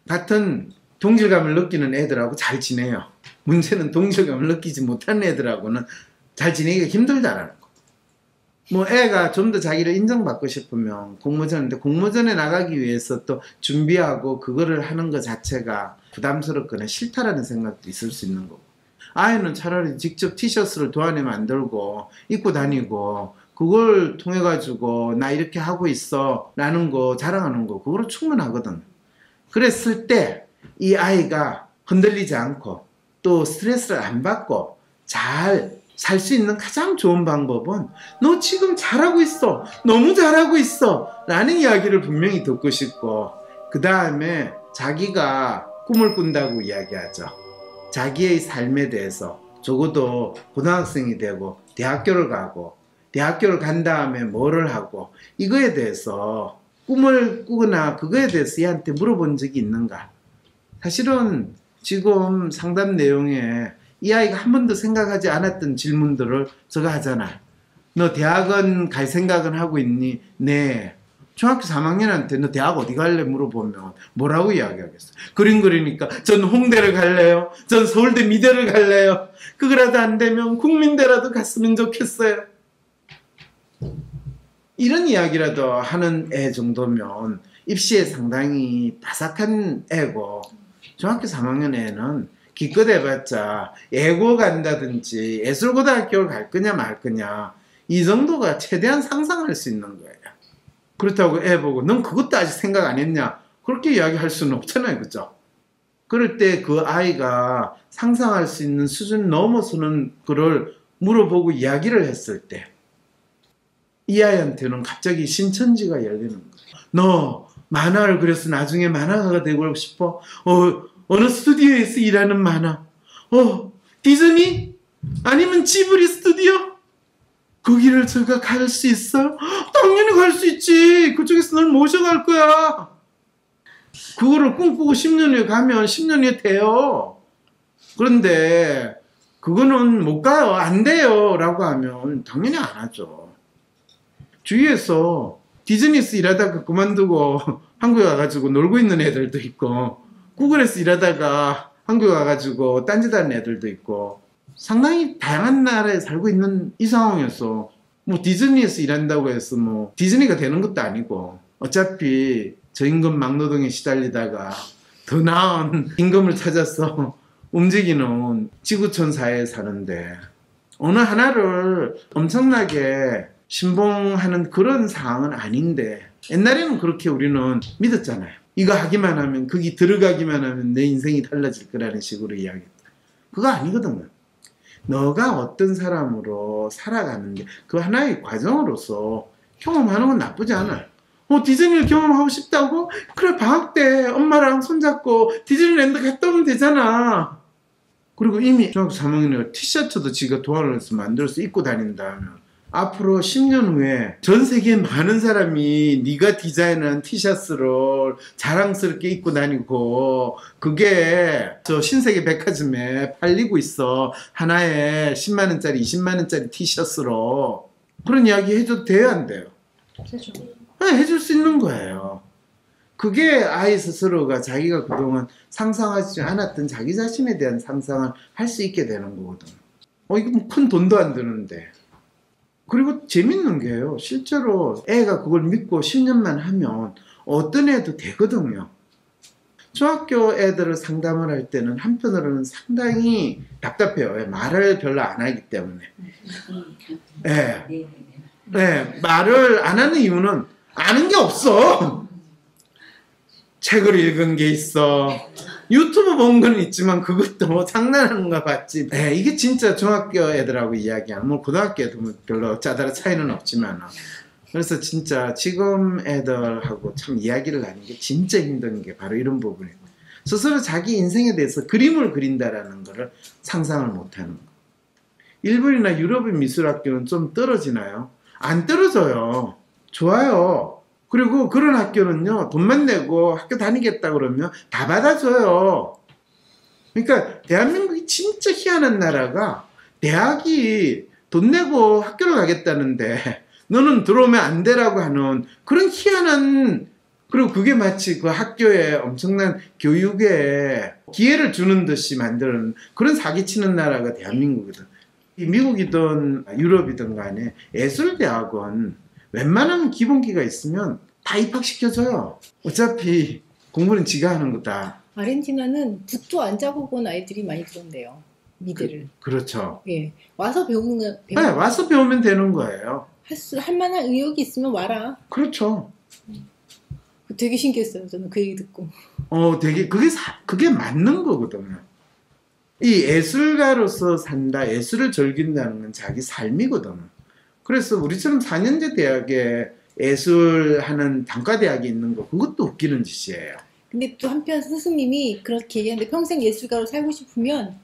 같은 동질감을 느끼는 애들하고 잘 지내요. 문제는 동질감을 느끼지 못하는 애들하고는 잘 지내기가 힘들다라는 거. 뭐 애가 좀 더 자기를 인정받고 싶으면 공모전에 나가기 위해서 또 준비하고 그거를 하는 것 자체가 부담스럽거나 싫다라는 생각도 있을 수 있는 거고, 아이는 차라리 직접 티셔츠를 도안에 만들고 입고 다니고 그걸 통해 가지고 나 이렇게 하고 있어 라는 거 자랑하는 거, 그거로 충분하거든. 그랬을 때 이 아이가 흔들리지 않고 또 스트레스를 안 받고 잘 살 수 있는 가장 좋은 방법은 너 지금 잘하고 있어, 너무 잘하고 있어 라는 이야기를 분명히 듣고 싶고, 그 다음에 자기가 꿈을 꾼다고 이야기하죠. 자기의 삶에 대해서 적어도 고등학생이 되고 대학교를 가고 대학교를 간 다음에 뭐를 하고 이거에 대해서 꿈을 꾸거나 그거에 대해서 얘한테 물어본 적이 있는가. 사실은 지금 상담 내용에 이 아이가 한 번도 생각하지 않았던 질문들을 제가 하잖아. 너 대학은 갈 생각은 하고 있니? 네. 중학교 3학년한테 너 대학 어디 갈래? 물어보면 뭐라고 이야기하겠어? 그림 그리니까 전 홍대를 갈래요. 전 서울대 미대를 갈래요. 그거라도 안 되면 국민대라도 갔으면 좋겠어요. 이런 이야기라도 하는 애 정도면 입시에 상당히 바삭한 애고, 중학교 3학년 애는 기껏 해봤자 예고 간다든지 예술고등학교를 갈 거냐 말 거냐 이 정도가 최대한 상상할 수 있는 거예요. 그렇다고 애 보고 넌 그것도 아직 생각 안 했냐 그렇게 이야기할 수는 없잖아요. 그죠? 그럴 때 그 아이가 상상할 수 있는 수준 넘어서는 그걸 물어보고 이야기를 했을 때 이 아이한테는 갑자기 신천지가 열리는 거예요. 너 만화를 그려서 나중에 만화가가 되고 싶어? 어느 스튜디오에서 일하는 만화? 디즈니? 아니면 지브리 스튜디오? 거기를 제가 갈 수 있어요? 당연히 갈 수 있지. 그쪽에서 널 모셔갈 거야. 그거를 꿈꾸고 10년 후에 가면 10년 후에 돼요. 그런데 그거는 못 가요. 안 돼요. 라고 하면 당연히 안 하죠. 주위에서 디즈니에서 일하다가 그만두고 한국에 와가지고 놀고 있는 애들도 있고, 구글에서 일하다가 한국에 와가지고 딴짓하는 애들도 있고, 상당히 다양한 나라에 살고 있는 이 상황에서 뭐 디즈니에서 일한다고 해서 뭐 디즈니가 되는 것도 아니고, 어차피 저임금 막노동에 시달리다가 더 나은 임금을 찾아서 움직이는 지구촌 사회에 사는데 어느 하나를 엄청나게 신봉하는 그런 상황은 아닌데, 옛날에는 그렇게 우리는 믿었잖아요. 이거 하기만 하면, 거기 들어가기만 하면 내 인생이 달라질 거라는 식으로 이야기했다. 그거 아니거든요. 너가 어떤 사람으로 살아가는데 그 하나의 과정으로서 경험하는 건 나쁘지 않아요. 디즈니를 경험하고 싶다고? 그래, 방학 때 엄마랑 손잡고 디즈니랜드 갔다 오면 되잖아. 그리고 이미 중학교 3학년에 티셔츠도 지가 도안을 해서 만들어서 입고 다닌다면 앞으로 10년 후에 전 세계에 많은 사람이 네가 디자인한 티셔츠를 자랑스럽게 입고 다니고 그게 저 신세계 백화점에 팔리고 있어. 하나에 10만원짜리 20만원짜리 티셔츠로. 그런 이야기 해줘도 돼요, 안 돼요? 네, 해줄 수 있는 거예요. 그게 아이 스스로가 자기가 그동안 상상하지 않았던 자기 자신에 대한 상상을 할 수 있게 되는 거거든. 이거 뭐 큰 돈도 안 드는데. 그리고 재밌는 게요, 실제로 애가 그걸 믿고 10년만 하면 어떤 애도 되거든요. 중학교 애들을 상담을 할 때는 한편으로는 상당히 답답해요. 말을 별로 안 하기 때문에. 말을 안 하는 이유는 아는 게 없어. 책을 읽은 게 있어. 유튜브 본 건 있지만 그것도 장난하는 거 봤지. 이게 진짜 중학교 애들하고 이야기하는, 뭐 고등학교 애들은 별로 짜다라 차이는 없지만. 그래서 진짜 지금 애들하고 참 이야기를 하는 게 진짜 힘든 게 바로 이런 부분이에요. 스스로 자기 인생에 대해서 그림을 그린다라는 거를 상상을 못하는 거. 일본이나 유럽의 미술학교는 좀 떨어지나요? 안 떨어져요. 좋아요. 그리고 그런 학교는요, 돈만 내고 학교 다니겠다 그러면 다 받아줘요. 그러니까 대한민국이 진짜 희한한 나라가, 대학이 돈 내고 학교를 가겠다는데 너는 들어오면 안 되라고 하는 그런 희한한 그리고 그게 마치 그 학교에 엄청난 교육에 기회를 주는 듯이 만드는 그런 사기치는 나라가 대한민국이거든. 이 미국이든 유럽이든 간에 예술대학은 웬만하면 기본기가 있으면 다 입학시켜줘요. 어차피 공부는 지가 하는 거다. 아르헨티나는 붓도 안 잡아본 아이들이 많이 들어온대요. 미드를. 그렇죠. 예. 와서 배우는 거, 네, 와서 배우면 되는 거예요. 할 만한 의욕이 있으면 와라. 그렇죠. 되게 신기했어요. 저는 그 얘기 듣고. 되게 그게 맞는 거거든요. 이 예술가로서 산다, 예술을 즐긴다는 건 자기 삶이거든요. 그래서 우리처럼 4년제 대학에 예술하는 단과대학이 있는 거, 그것도 웃기는 짓이에요. 근데 또 한편 스승님이 그렇게 얘기하는데 평생 예술가로 살고 싶으면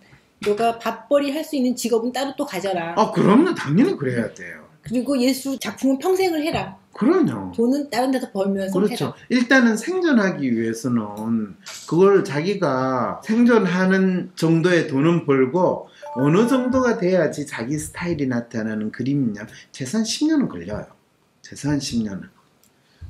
너가 밥벌이 할 수 있는 직업은 따로 또 가져라. 그럼요. 당연히 그래야 돼요. 그리고 예술 작품은 평생을 해라. 그럼요. 돈은 다른 데서 벌면서 그렇죠. 해라. 일단은 생존하기 위해서는 그걸 자기가 생존하는 정도의 돈은 벌고 어느 정도가 돼야지 자기 스타일이 나타나는 그림이냐. 최소한 10년은 걸려요. 최소한 10년은.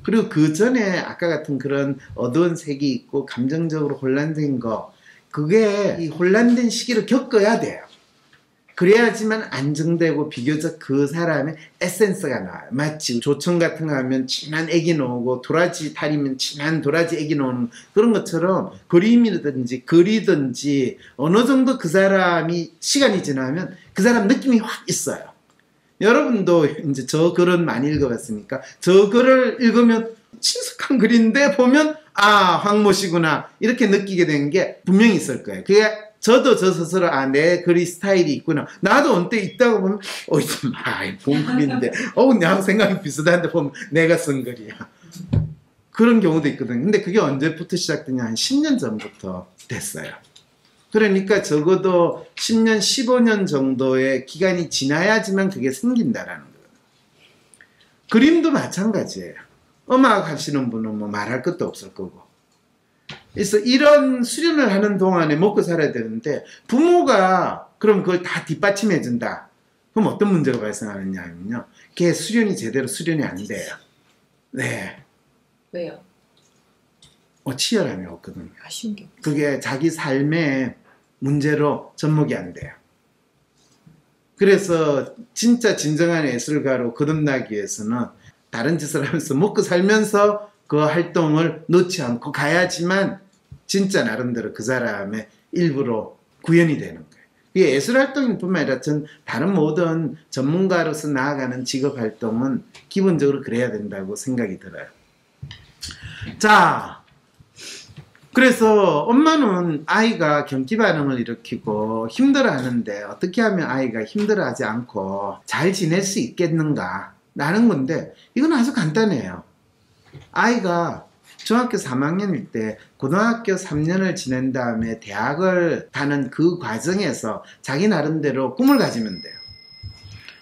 그리고 그 전에 아까 같은 그런 어두운 색이 있고 감정적으로 혼란된 거, 그게 이 혼란된 시기를 겪어야 돼요. 그래야지만 안정되고 비교적 그 사람의 에센스가 나와요. 마치 조청 같은 거 하면 진한 액이 나오고 도라지 탈이면 진한 도라지 액이 나오는 그런 것처럼 그림이든지 글이든지 어느 정도 그 사람이 시간이 지나면 그 사람 느낌이 확 있어요. 여러분도 이제 저 글은 많이 읽어봤으니까 저 글을 읽으면 친숙한 글인데 보면 황모 씨구나 이렇게 느끼게 된 게 분명히 있을 거예요. 그게 저도 저 스스로 내 글이 스타일이 있구나. 나도 언뜻 있다고 보면 본 글인데 나하고 생각이 비슷한데 보면 내가 쓴 글이야. 그런 경우도 있거든요. 근데 그게 언제부터 시작되냐, 한 10년 전부터 됐어요. 그러니까 적어도 10년, 15년 정도의 기간이 지나야지만 그게 생긴다라는 거예요. 그림도 마찬가지예요. 음악 하시는 분은 뭐 말할 것도 없을 거고. 그래서 이런 수련을 하는 동안에 먹고 살아야 되는데 부모가 그럼 그걸 다 뒷받침해 준다. 그럼 어떤 문제가 발생하느냐 하면요. 걔 수련이 제대로 수련이 안 돼요. 네. 왜요? 치열함이 없거든요. 아쉬운 게. 그게 자기 삶의 문제로 접목이 안 돼요. 그래서 진짜 진정한 예술가로 거듭나기 위해서는 다른 짓을 하면서 먹고 살면서 그 활동을 놓지 않고 가야지만 진짜 나름대로 그 사람의 일부로 구현이 되는 거예요. 이게 예술활동인 뿐만 아니라 전 다른 모든 전문가로서 나아가는 직업활동은 기본적으로 그래야 된다고 생각이 들어요. 자, 그래서 엄마는 아이가 경기 반응을 일으키고 힘들어하는데 어떻게 하면 아이가 힘들어하지 않고 잘 지낼 수 있겠는가 라는 건데 이건 아주 간단해요. 아이가 중학교 3학년일 때 고등학교 3년을 지낸 다음에 대학을 가는 그 과정에서 자기 나름대로 꿈을 가지면 돼요.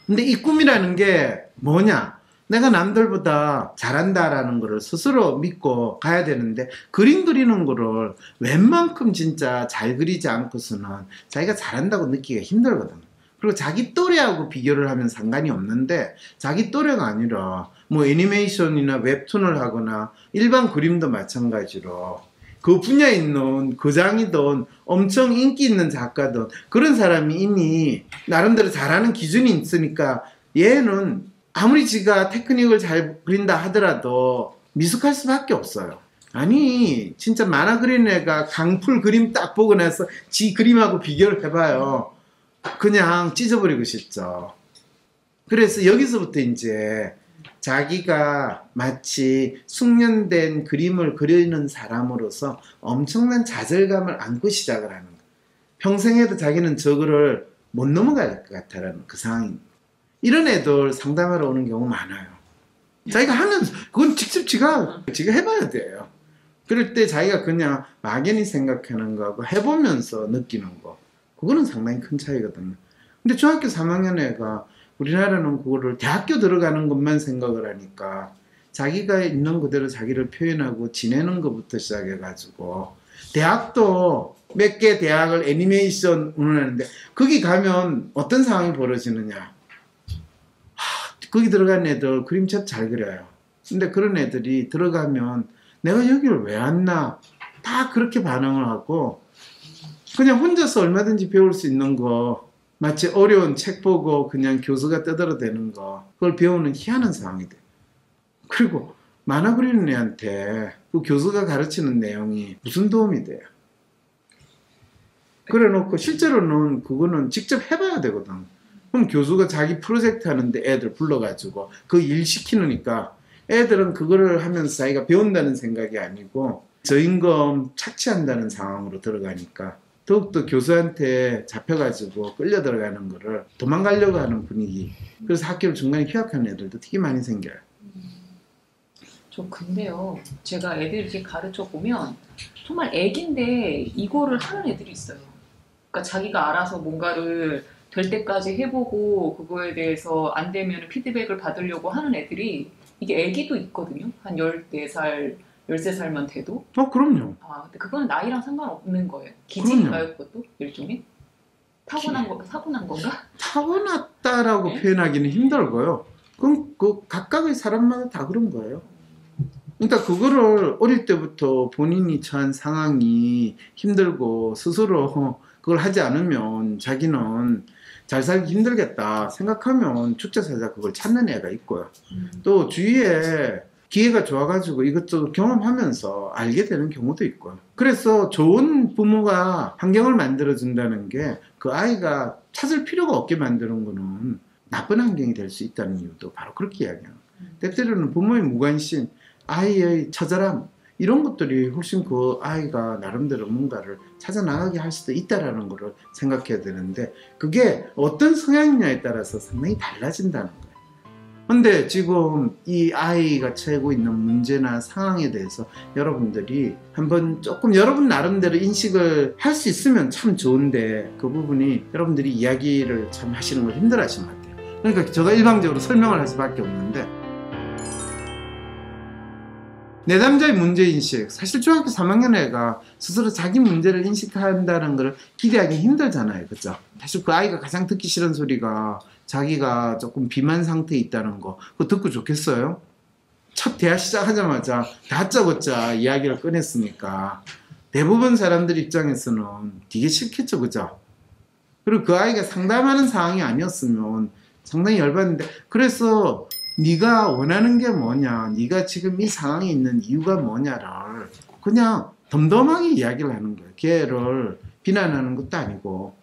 근데 이 꿈이라는 게 뭐냐? 내가 남들보다 잘한다라는 거를 스스로 믿고 가야 되는데 그림 그리는 거를 웬만큼 진짜 잘 그리지 않고서는 자기가 잘한다고 느끼기가 힘들거든. 그리고 자기 또래하고 비교를 하면 상관이 없는데 자기 또래가 아니라 뭐 애니메이션이나 웹툰을 하거나 일반 그림도 마찬가지로 그 분야에 있는 거장이든 엄청 인기 있는 작가든 그런 사람이 이미 나름대로 잘하는 기준이 있으니까 얘는 아무리 지가 테크닉을 잘 그린다 하더라도 미숙할 수밖에 없어요. 아니 진짜 만화 그리는 애가 강풀 그림 딱 보고 나서 지 그림하고 비교를 해봐요. 그냥 찢어버리고 싶죠. 그래서 여기서부터 이제 자기가 마치 숙련된 그림을 그리는 사람으로서 엄청난 좌절감을 안고 시작을 하는 거예요. 평생에도 자기는 저거를 못 넘어갈 것 같다라는 그 상황입니다. 이런 애들 상담하러 오는 경우 많아요. 자기가 하는 그건 직접 지가 해봐야 돼요. 그럴 때 자기가 그냥 막연히 생각하는 거하고 해보면서 느끼는 거 그거는 상당히 큰 차이거든요. 근데 중학교 3학년 애가 우리나라는 그거를 대학교 들어가는 것만 생각을 하니까 자기가 있는 그대로 자기를 표현하고 지내는 것부터 시작해가지고 대학도 몇 개 대학을 애니메이션 운영하는데 거기 가면 어떤 상황이 벌어지느냐. 거기 들어간 애들 그림책 잘 그려요. 근데 그런 애들이 들어가면 내가 여기를 왜 왔나? 다 그렇게 반응을 하고 그냥 혼자서 얼마든지 배울 수 있는 거 마치 어려운 책 보고 그냥 교수가 떠들어대는 거 그걸 배우는 희한한 상황이 돼. 그리고 만화 그리는 애한테 그 교수가 가르치는 내용이 무슨 도움이 돼요? 그래 놓고 실제로는 그거는 직접 해봐야 되거든. 그럼 교수가 자기 프로젝트 하는데 애들 불러가지고 그 일 시키니까 애들은 그거를 하면서 자기가 배운다는 생각이 아니고 저임금 착취한다는 상황으로 들어가니까 더욱더 교수한테 잡혀가지고 끌려 들어가는 거를 도망가려고 하는 분위기. 그래서 학교를 중간에 휴학하는 애들도 되게 많이 생겨요. 저 근데요, 제가 애들 이렇게 가르쳐 보면 정말 애긴데 이거를 하는 애들이 있어요. 그러니까 자기가 알아서 뭔가를 될 때까지 해보고 그거에 대해서 안 되면 피드백을 받으려고 하는 애들이 이게 애기도 있거든요. 한 14살, 13살만 돼도. 그럼요. 아, 근데 그거는 나이랑 상관없는 거예요. 기질인가요, 그것도? 일종의? 타고난 건가? 타고났다라고 표현하기는 힘들고요. 그럼 그 각각의 사람마다 다 그런 거예요. 그러니까 그거를 어릴 때부터 본인이 처한 상황이 힘들고 스스로 그걸 하지 않으면 자기는 잘 살기 힘들겠다 생각하면 출제사자 그걸 찾는 애가 있고요. 또 주위에 기회가 좋아가지고 이것저것 경험하면서 알게 되는 경우도 있고요. 그래서 좋은 부모가 환경을 만들어준다는 게 그 아이가 찾을 필요가 없게 만드는 거는 나쁜 환경이 될 수 있다는 이유도 바로 그렇게 이야기해요. 때때로는 부모의 무관심, 아이의 처절함 이런 것들이 훨씬 그 아이가 나름대로 뭔가를 찾아나가게 할 수도 있다는 것을 생각해야 되는데 그게 어떤 성향이냐에 따라서 상당히 달라진다는 거예요. 근데 지금 이 아이가 처하고 있는 문제나 상황에 대해서 여러분들이 한번 조금 여러분 나름대로 인식을 할 수 있으면 참 좋은데 그 부분이 여러분들이 이야기를 참 하시는 걸 힘들어 하시는 것 같아요. 그러니까 제가 일방적으로 설명을 할 수밖에 없는데 내담자의 문제인식, 사실 중학교 3학년 애가 스스로 자기 문제를 인식한다는 걸 기대하기 힘들잖아요. 그죠? 사실 그 아이가 가장 듣기 싫은 소리가 자기가 조금 비만 상태에 있다는 거 그거 듣고 좋겠어요? 첫 대화 시작하자마자 다짜고짜 이야기를 꺼냈으니까 대부분 사람들 입장에서는 되게 싫겠죠. 그죠? 그리고 그 아이가 상담하는 상황이 아니었으면 상당히 열받는데 그래서 네가 원하는 게 뭐냐, 네가 지금 이 상황에 있는 이유가 뭐냐를 그냥 덤덤하게 이야기를 하는 거예요. 걔를 비난하는 것도 아니고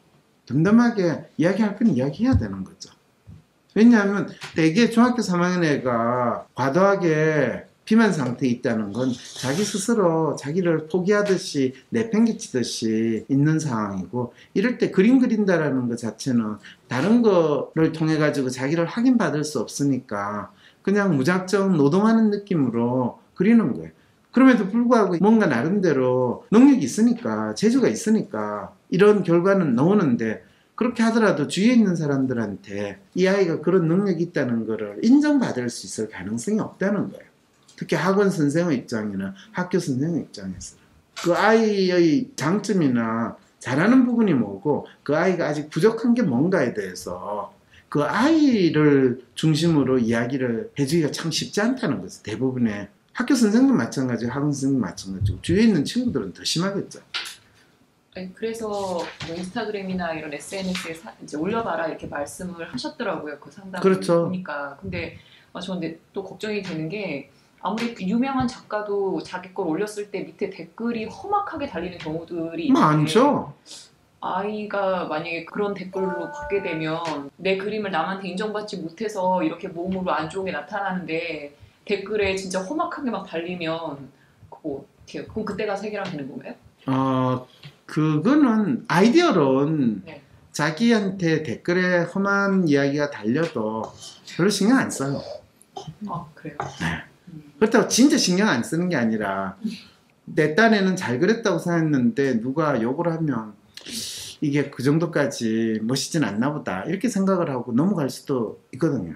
덤덤하게 이야기할 건 이야기해야 되는 거죠. 왜냐하면 대개 중학교 3학년 애가 과도하게 비만 상태에 있다는 건 자기 스스로 자기를 포기하듯이 내팽개치듯이 있는 상황이고 이럴 때 그림 그린다라는 것 자체는 다른 거를 통해 가지고 자기를 확인받을 수 없으니까 그냥 무작정 노동하는 느낌으로 그리는 거예요. 그럼에도 불구하고 뭔가 나름대로 능력이 있으니까 재주가 있으니까 이런 결과는 나오는데 그렇게 하더라도 주위에 있는 사람들한테 이 아이가 그런 능력이 있다는 거를 인정받을 수 있을 가능성이 없다는 거예요. 특히 학원 선생의 입장이나 학교 선생의 입장에서 그 아이의 장점이나 잘하는 부분이 뭐고 그 아이가 아직 부족한 게 뭔가에 대해서 그 아이를 중심으로 이야기를 해주기가 참 쉽지 않다는 거죠. 대부분의 학교 선생도 마찬가지고 학원 선생도 마찬가지고 주위에 있는 친구들은 더 심하겠죠. 그래서 뭐 인스타그램이나 이런 SNS에 이제 올려봐라 이렇게 말씀을 하셨더라고요. 그 상담을 그렇죠. 보니까. 근데 저는 또 걱정이 되는 게 아무리 유명한 작가도 자기 걸 올렸을 때 밑에 댓글이 험악하게 달리는 경우들이 많죠. 아이가 만약에 그런 댓글로 받게 되면 내 그림을 남한테 인정받지 못해서 이렇게 몸으로 안 좋은 게 나타나는데 댓글에 진짜 험악하게 막 달리면 그거 어떻게 그럼 그때가 세계랑 되는 건가요? 그거는 아이디어론 네. 자기한테 댓글에 험한 이야기가 달려도 별로 신경 안 써요. 그래요? 네. 그렇다고 진짜 신경 안 쓰는 게 아니라 내 딴에는 잘 그렸다고 생각했는데 누가 욕을 하면 이게 그 정도까지 멋있진 않나 보다 이렇게 생각을 하고 넘어갈 수도 있거든요.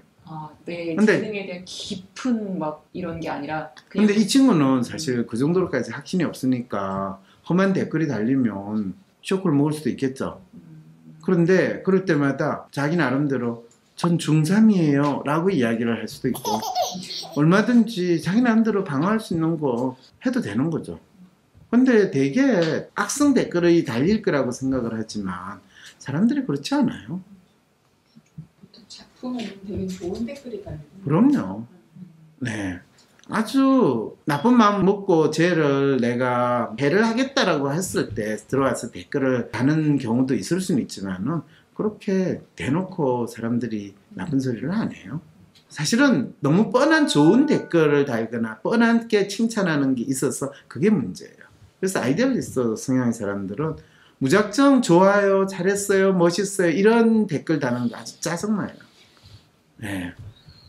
내 근데, 재능에 대한 깊은 막 이런 게 아니라 근데 이 친구는 사실 그 정도로까지 확신이 없으니까 험한 댓글이 달리면 쇼크를 먹을 수도 있겠죠. 그런데 그럴 때마다 자기 나름대로 전 중3이에요 라고 이야기를 할 수도 있고 얼마든지 자기 나름대로 방어할 수 있는 거 해도 되는 거죠. 근데 되게 악성 댓글이 달릴 거라고 생각을 하지만 사람들이 그렇지 않아요. 보통 작품은 되게 좋은 댓글이 달리고. 그럼요. 네. 아주 나쁜 마음 먹고 쟤를 내가 배를 하겠다라고 했을 때 들어와서 댓글을 다는 경우도 있을 수는 있지만은 그렇게 대놓고 사람들이 나쁜 소리를 안 해요. 사실은 너무 뻔한 좋은 댓글을 달거나 뻔하게 칭찬하는 게 있어서 그게 문제예요. 그래서 아이디얼리스트 성향의 사람들은 무작정 좋아요, 잘했어요, 멋있어요 이런 댓글 다는 거 아주 짜증나요. 네.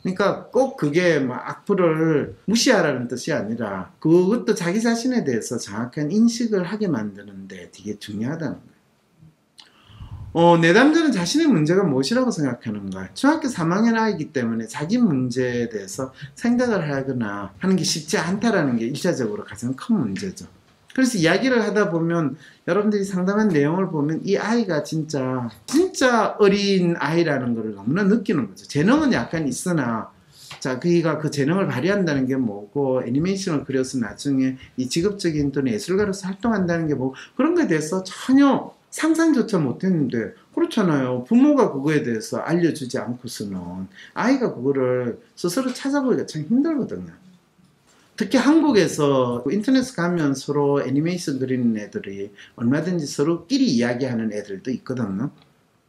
그러니까 꼭 그게 막 악플을 무시하라는 뜻이 아니라 그것도 자기 자신에 대해서 정확한 인식을 하게 만드는데 되게 중요하다는 거예요. 내담자는 자신의 문제가 무엇이라고 생각하는가? 중학교 3학년 아이기 때문에 자기 문제에 대해서 생각을 하거나 하는 게 쉽지 않다라는 게 일차적으로 가장 큰 문제죠. 그래서 이야기를 하다 보면 여러분들이 상담한 내용을 보면 이 아이가 진짜 어린 아이라는 걸 너무나 느끼는 거죠. 재능은 약간 있으나 자 그이가 그 재능을 발휘한다는 게 뭐고 애니메이션을 그려서 나중에 이 직업적인 또는 예술가로서 활동한다는 게 뭐고 그런 거에 대해서 전혀 상상조차 못했는데 그렇잖아요. 부모가 그거에 대해서 알려주지 않고서는 아이가 그거를 스스로 찾아보기가 참 힘들거든요. 특히 한국에서 인터넷에 가면 서로 애니메이션 그리는 애들이 얼마든지 서로끼리 이야기하는 애들도 있거든요.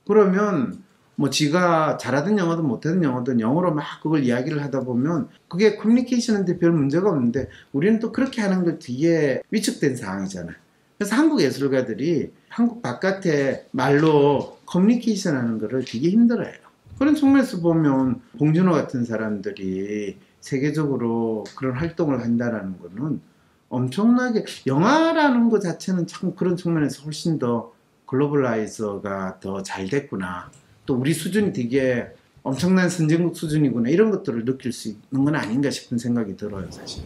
그러면 뭐 지가 잘하든 영어든 못하든 영어든 영어로 막 그걸 이야기를 하다 보면 그게 커뮤니케이션한테 별 문제가 없는데 우리는 또 그렇게 하는 걸 되게 위축된 상황이잖아요. 그래서 한국 예술가들이 한국 바깥에 말로 커뮤니케이션 하는 거를 되게 힘들어해요. 그런 측면에서 보면 봉준호 같은 사람들이 세계적으로 그런 활동을 한다는 거는 엄청나게 영화라는 것 자체는 참 그런 측면에서 훨씬 더 글로벌라이저가 더 잘 됐구나. 또 우리 수준이 되게 엄청난 선진국 수준이구나. 이런 것들을 느낄 수 있는 건 아닌가 싶은 생각이 들어요, 사실.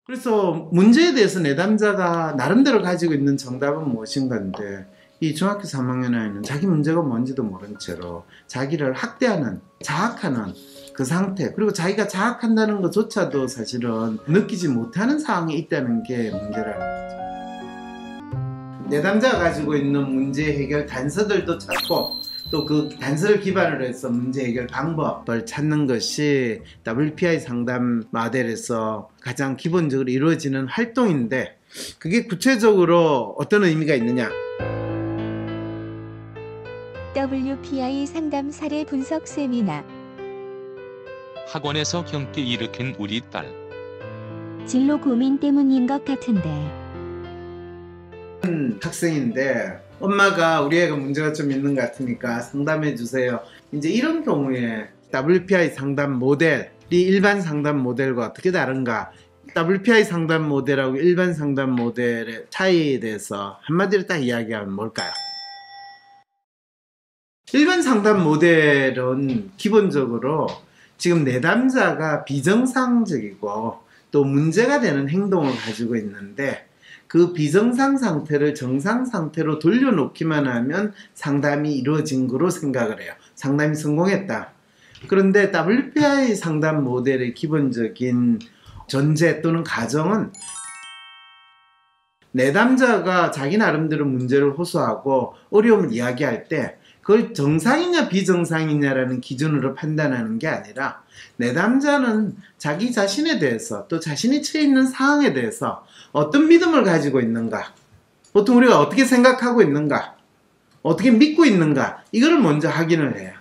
그래서 문제에 대해서 내담자가 나름대로 가지고 있는 정답은 무엇인가인데 이 중학교 3학년 아이는 자기 문제가 뭔지도 모른 채로 자기를 학대하는, 자학하는 그 상태, 그리고 자기가 자학한다는 것조차도 사실은 느끼지 못하는 상황에 있다는 게 문제라는 거죠. 내담자가 가지고 있는 문제 해결 단서들도 찾고 또 그 단서를 기반으로 해서 문제 해결 방법을 찾는 것이 WPI 상담 모델에서 가장 기본적으로 이루어지는 활동인데 그게 구체적으로 어떤 의미가 있느냐? WPI 상담 사례 분석 세미나. 학원에서 경기 일으킨 우리 딸. 진로 고민 때문인 것 같은데. 학생인데 엄마가 우리 애가 문제가 좀 있는 것 같으니까 상담해 주세요. 이제 이런 경우에 WPI 상담 모델이 일반 상담 모델과 어떻게 다른가? WPI 상담 모델하고 일반 상담 모델의 차이에 대해서 한마디로 딱 이야기하면 뭘까요? 일반 상담 모델은 기본적으로 지금 내담자가 비정상적이고 또 문제가 되는 행동을 가지고 있는데 그 비정상 상태를 정상 상태로 돌려놓기만 하면 상담이 이루어진 거로 생각을 해요. 상담이 성공했다. 그런데 WPI 상담 모델의 기본적인 전제 또는 가정은 내담자가 자기 나름대로 문제를 호소하고 어려움을 이야기할 때 그걸 정상이냐 비정상이냐라는 기준으로 판단하는 게 아니라 내담자는 자기 자신에 대해서 또 자신이 처해 있는 상황에 대해서 어떤 믿음을 가지고 있는가, 보통 우리가 어떻게 생각하고 있는가, 어떻게 믿고 있는가, 이거를 먼저 확인을 해요.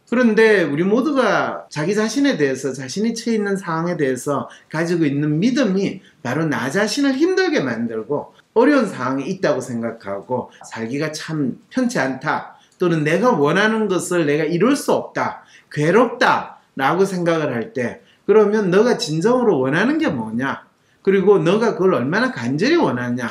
그런데 우리 모두가 자기 자신에 대해서, 자신이 처해 있는 상황에 대해서 가지고 있는 믿음이 바로 나 자신을 힘들게 만들고 어려운 상황에 있다고 생각하고 살기가 참 편치 않다, 또는 내가 원하는 것을 내가 이룰 수 없다, 괴롭다 라고 생각을 할 때, 그러면 너가 진정으로 원하는 게 뭐냐, 그리고 너가 그걸 얼마나 간절히 원하냐,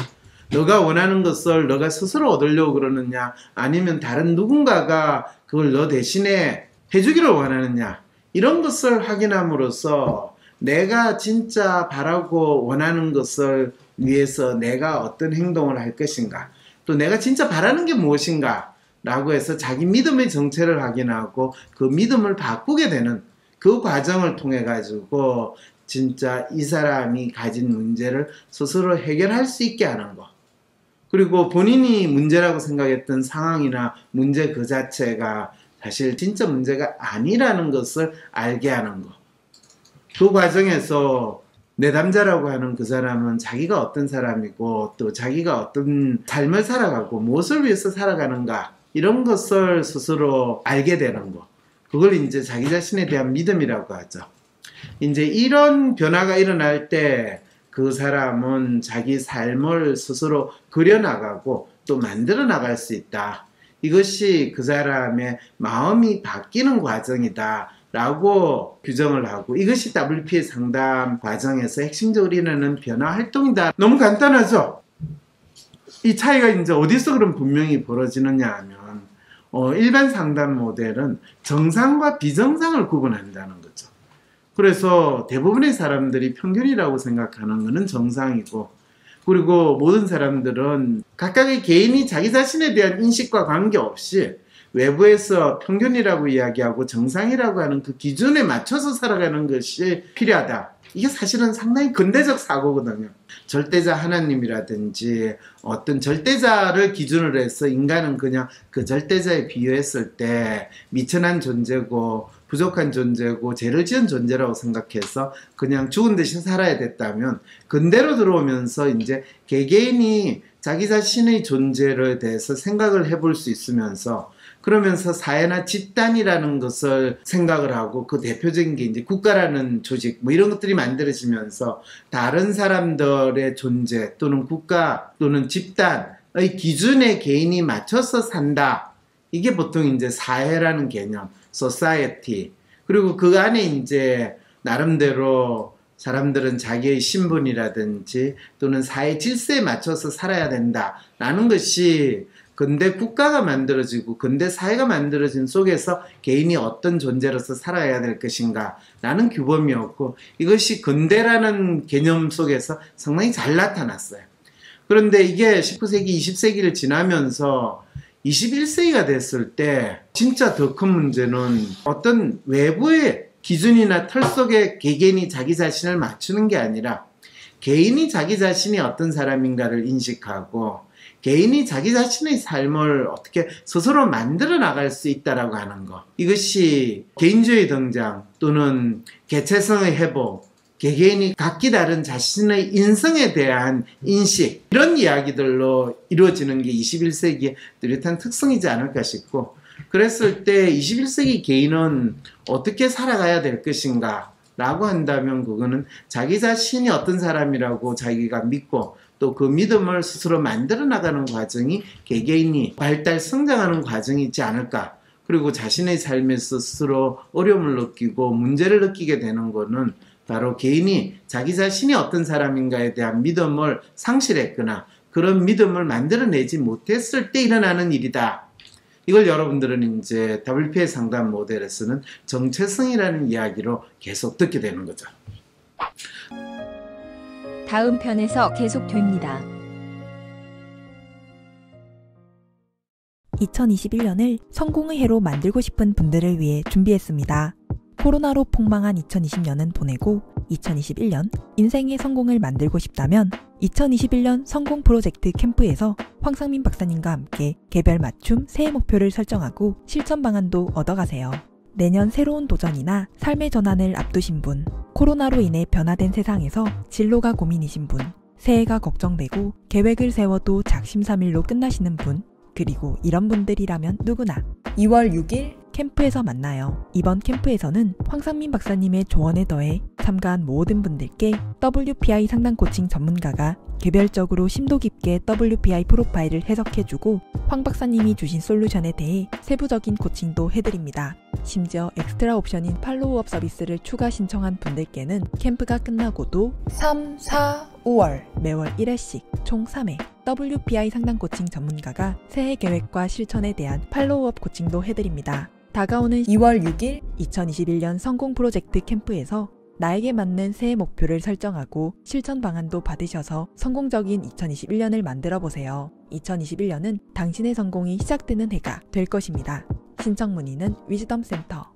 너가 원하는 것을 너가 스스로 얻으려고 그러느냐, 아니면 다른 누군가가 그걸 너 대신에 해주기를 원하느냐, 이런 것을 확인함으로써 내가 진짜 바라고 원하는 것을 위해서 내가 어떤 행동을 할 것인가, 또 내가 진짜 바라는 게 무엇인가 라고 해서 자기 믿음의 정체를 확인하고 그 믿음을 바꾸게 되는 그 과정을 통해 가지고 진짜 이 사람이 가진 문제를 스스로 해결할 수 있게 하는 거. 그리고 본인이 문제라고 생각했던 상황이나 문제 그 자체가 사실 진짜 문제가 아니라는 것을 알게 하는 거. 그 과정에서 내담자라고 하는 그 사람은 자기가 어떤 사람이고 또 자기가 어떤 삶을 살아가고 무엇을 위해서 살아가는가 이런 것을 스스로 알게 되는 거. 그걸 이제 자기 자신에 대한 믿음이라고 하죠. 이제 이런 변화가 일어날 때 그 사람은 자기 삶을 스스로 그려나가고 또 만들어 나갈 수 있다. 이것이 그 사람의 마음이 바뀌는 과정이다 라고 규정을 하고, 이것이 WPA 상담 과정에서 핵심적으로 일어나는 변화 활동이다. 너무 간단하죠? 이 차이가 이제 어디서 그럼 분명히 벌어지느냐 하면 일반 상담 모델은 정상과 비정상을 구분한다는 거죠. 그래서 대부분의 사람들이 평균이라고 생각하는 것은 정상이고, 그리고 모든 사람들은 각각의 개인이 자기 자신에 대한 인식과 관계없이 외부에서 평균이라고 이야기하고 정상이라고 하는 그 기준에 맞춰서 살아가는 것이 필요하다. 이게 사실은 상당히 근대적 사고거든요. 절대자 하나님이라든지 어떤 절대자를 기준으로 해서 인간은 그냥 그 절대자에 비유했을 때 미천한 존재고 부족한 존재고 죄를 지은 존재라고 생각해서 그냥 죽은 듯이 살아야 됐다면, 근대로 들어오면서 이제 개개인이 자기 자신의 존재에 대해서 생각을 해볼 수 있으면서, 그러면서 사회나 집단이라는 것을 생각을 하고 그 대표적인 게 이제 국가라는 조직 뭐 이런 것들이 만들어지면서 다른 사람들의 존재 또는 국가 또는 집단의 기준에 개인이 맞춰서 산다. 이게 보통 이제 사회라는 개념, society. 그리고 그 안에 이제 나름대로 사람들은 자기의 신분이라든지 또는 사회 질서에 맞춰서 살아야 된다라는 것이 근대 국가가 만들어지고 근대 사회가 만들어진 속에서 개인이 어떤 존재로서 살아야 될 것인가 라는 규범이었고, 이것이 근대라는 개념 속에서 상당히 잘 나타났어요. 그런데 이게 19세기, 20세기를 지나면서 21세기가 됐을 때 진짜 더 큰 문제는 어떤 외부의 기준이나 틀 속에 개개인이 자기 자신을 맞추는 게 아니라 개인이 자기 자신이 어떤 사람인가를 인식하고 개인이 자기 자신의 삶을 어떻게 스스로 만들어 나갈 수 있다라고 하는 것. 이것이 개인주의 등장 또는 개체성의 회복, 개개인이 각기 다른 자신의 인성에 대한 인식, 이런 이야기들로 이루어지는 게 21세기의 뚜렷한 특성이지 않을까 싶고, 그랬을 때 21세기 개인은 어떻게 살아가야 될 것인가 라고 한다면 그거는 자기 자신이 어떤 사람이라고 자기가 믿고 또 그 믿음을 스스로 만들어 나가는 과정이 개개인이 발달 성장하는 과정이지 않을까. 그리고 자신의 삶에서 스스로 어려움을 느끼고 문제를 느끼게 되는 거는 바로 개인이 자기 자신이 어떤 사람인가에 대한 믿음을 상실했거나 그런 믿음을 만들어내지 못했을 때 일어나는 일이다. 이걸 여러분들은 이제 WPA 상담 모델에서는 정체성이라는 이야기로 계속 듣게 되는 거죠. 다음 편에서 계속됩니다. 2021년을 성공의 해로 만들고 싶은 분들을 위해 준비했습니다. 코로나로 폭망한 2020년은 보내고 2021년 인생의 성공을 만들고 싶다면 2021년 성공 프로젝트 캠프에서 황상민 박사님과 함께 개별 맞춤 새해 목표를 설정하고 실천 방안도 얻어가세요. 내년 새로운 도전이나 삶의 전환을 앞두신 분, 코로나로 인해 변화된 세상에서 진로가 고민이신 분, 새해가 걱정되고 계획을 세워도 작심삼일로 끝나시는 분, 그리고 이런 분들이라면 누구나 2월 6일 캠프에서 만나요. 이번 캠프에서는 황상민 박사님의 조언에 더해 참가한 모든 분들께 WPI 상담 코칭 전문가가 개별적으로 심도 깊게 WPI 프로파일을 해석해주고 황 박사님이 주신 솔루션에 대해 세부적인 코칭도 해드립니다. 심지어 엑스트라 옵션인 팔로우업 서비스를 추가 신청한 분들께는 캠프가 끝나고도 3, 4, 5월 매월 1회씩 총 3회 WPI 상담 코칭 전문가가 새해 계획과 실천에 대한 팔로우업 코칭도 해드립니다. 다가오는 2월 6일 2021년 성공 프로젝트 캠프에서 나에게 맞는 새해 목표를 설정하고 실천 방안도 받으셔서 성공적인 2021년을 만들어 보세요. 2021년은 당신의 성공이 시작되는 해가 될 것입니다. 신청 문의는 위즈덤센터.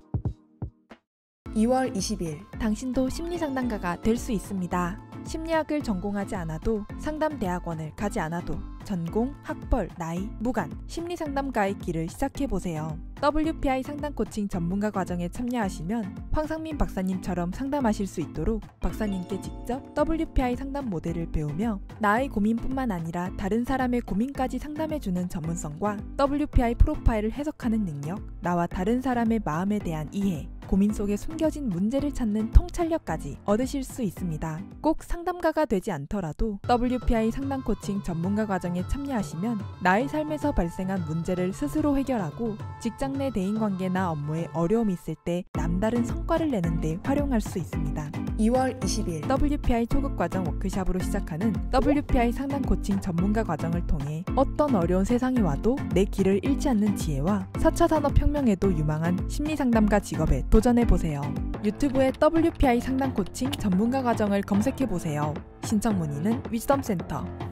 2월 20일, 당신도 심리상담가가 될 수 있습니다. 심리학을 전공하지 않아도, 상담대학원을 가지 않아도 전공, 학벌, 나이, 무관, 심리상담가의 길을 시작해보세요. WPI 상담코칭 전문가 과정에 참여하시면 황상민 박사님처럼 상담하실 수 있도록 박사님께 직접 WPI 상담 모델을 배우며 나의 고민뿐만 아니라 다른 사람의 고민까지 상담해주는 전문성과 WPI 프로파일을 해석하는 능력, 나와 다른 사람의 마음에 대한 이해, 고민 속에 숨겨진 문제를 찾는 통찰력까지 얻으실 수 있습니다. 꼭 상담가가 되지 않더라도 WPI 상담 코칭 전문가 과정에 참여하시면 나의 삶에서 발생한 문제를 스스로 해결하고 직장 내 대인관계나 업무에 어려움이 있을 때 남다른 성과를 내는 데 활용할 수 있습니다. 2월 20일 WPI 초급 과정 워크숍으로 시작하는 WPI 상담 코칭 전문가 과정을 통해 어떤 어려운 세상이 와도 내 길을 잃지 않는 지혜와 4차 산업혁명에도 유망한 심리상담가 직업에 도전해보세요. 유튜브에 WPI 상담 코칭 전문가 과정을 검색해보세요. 신청 문의는 위즈덤센터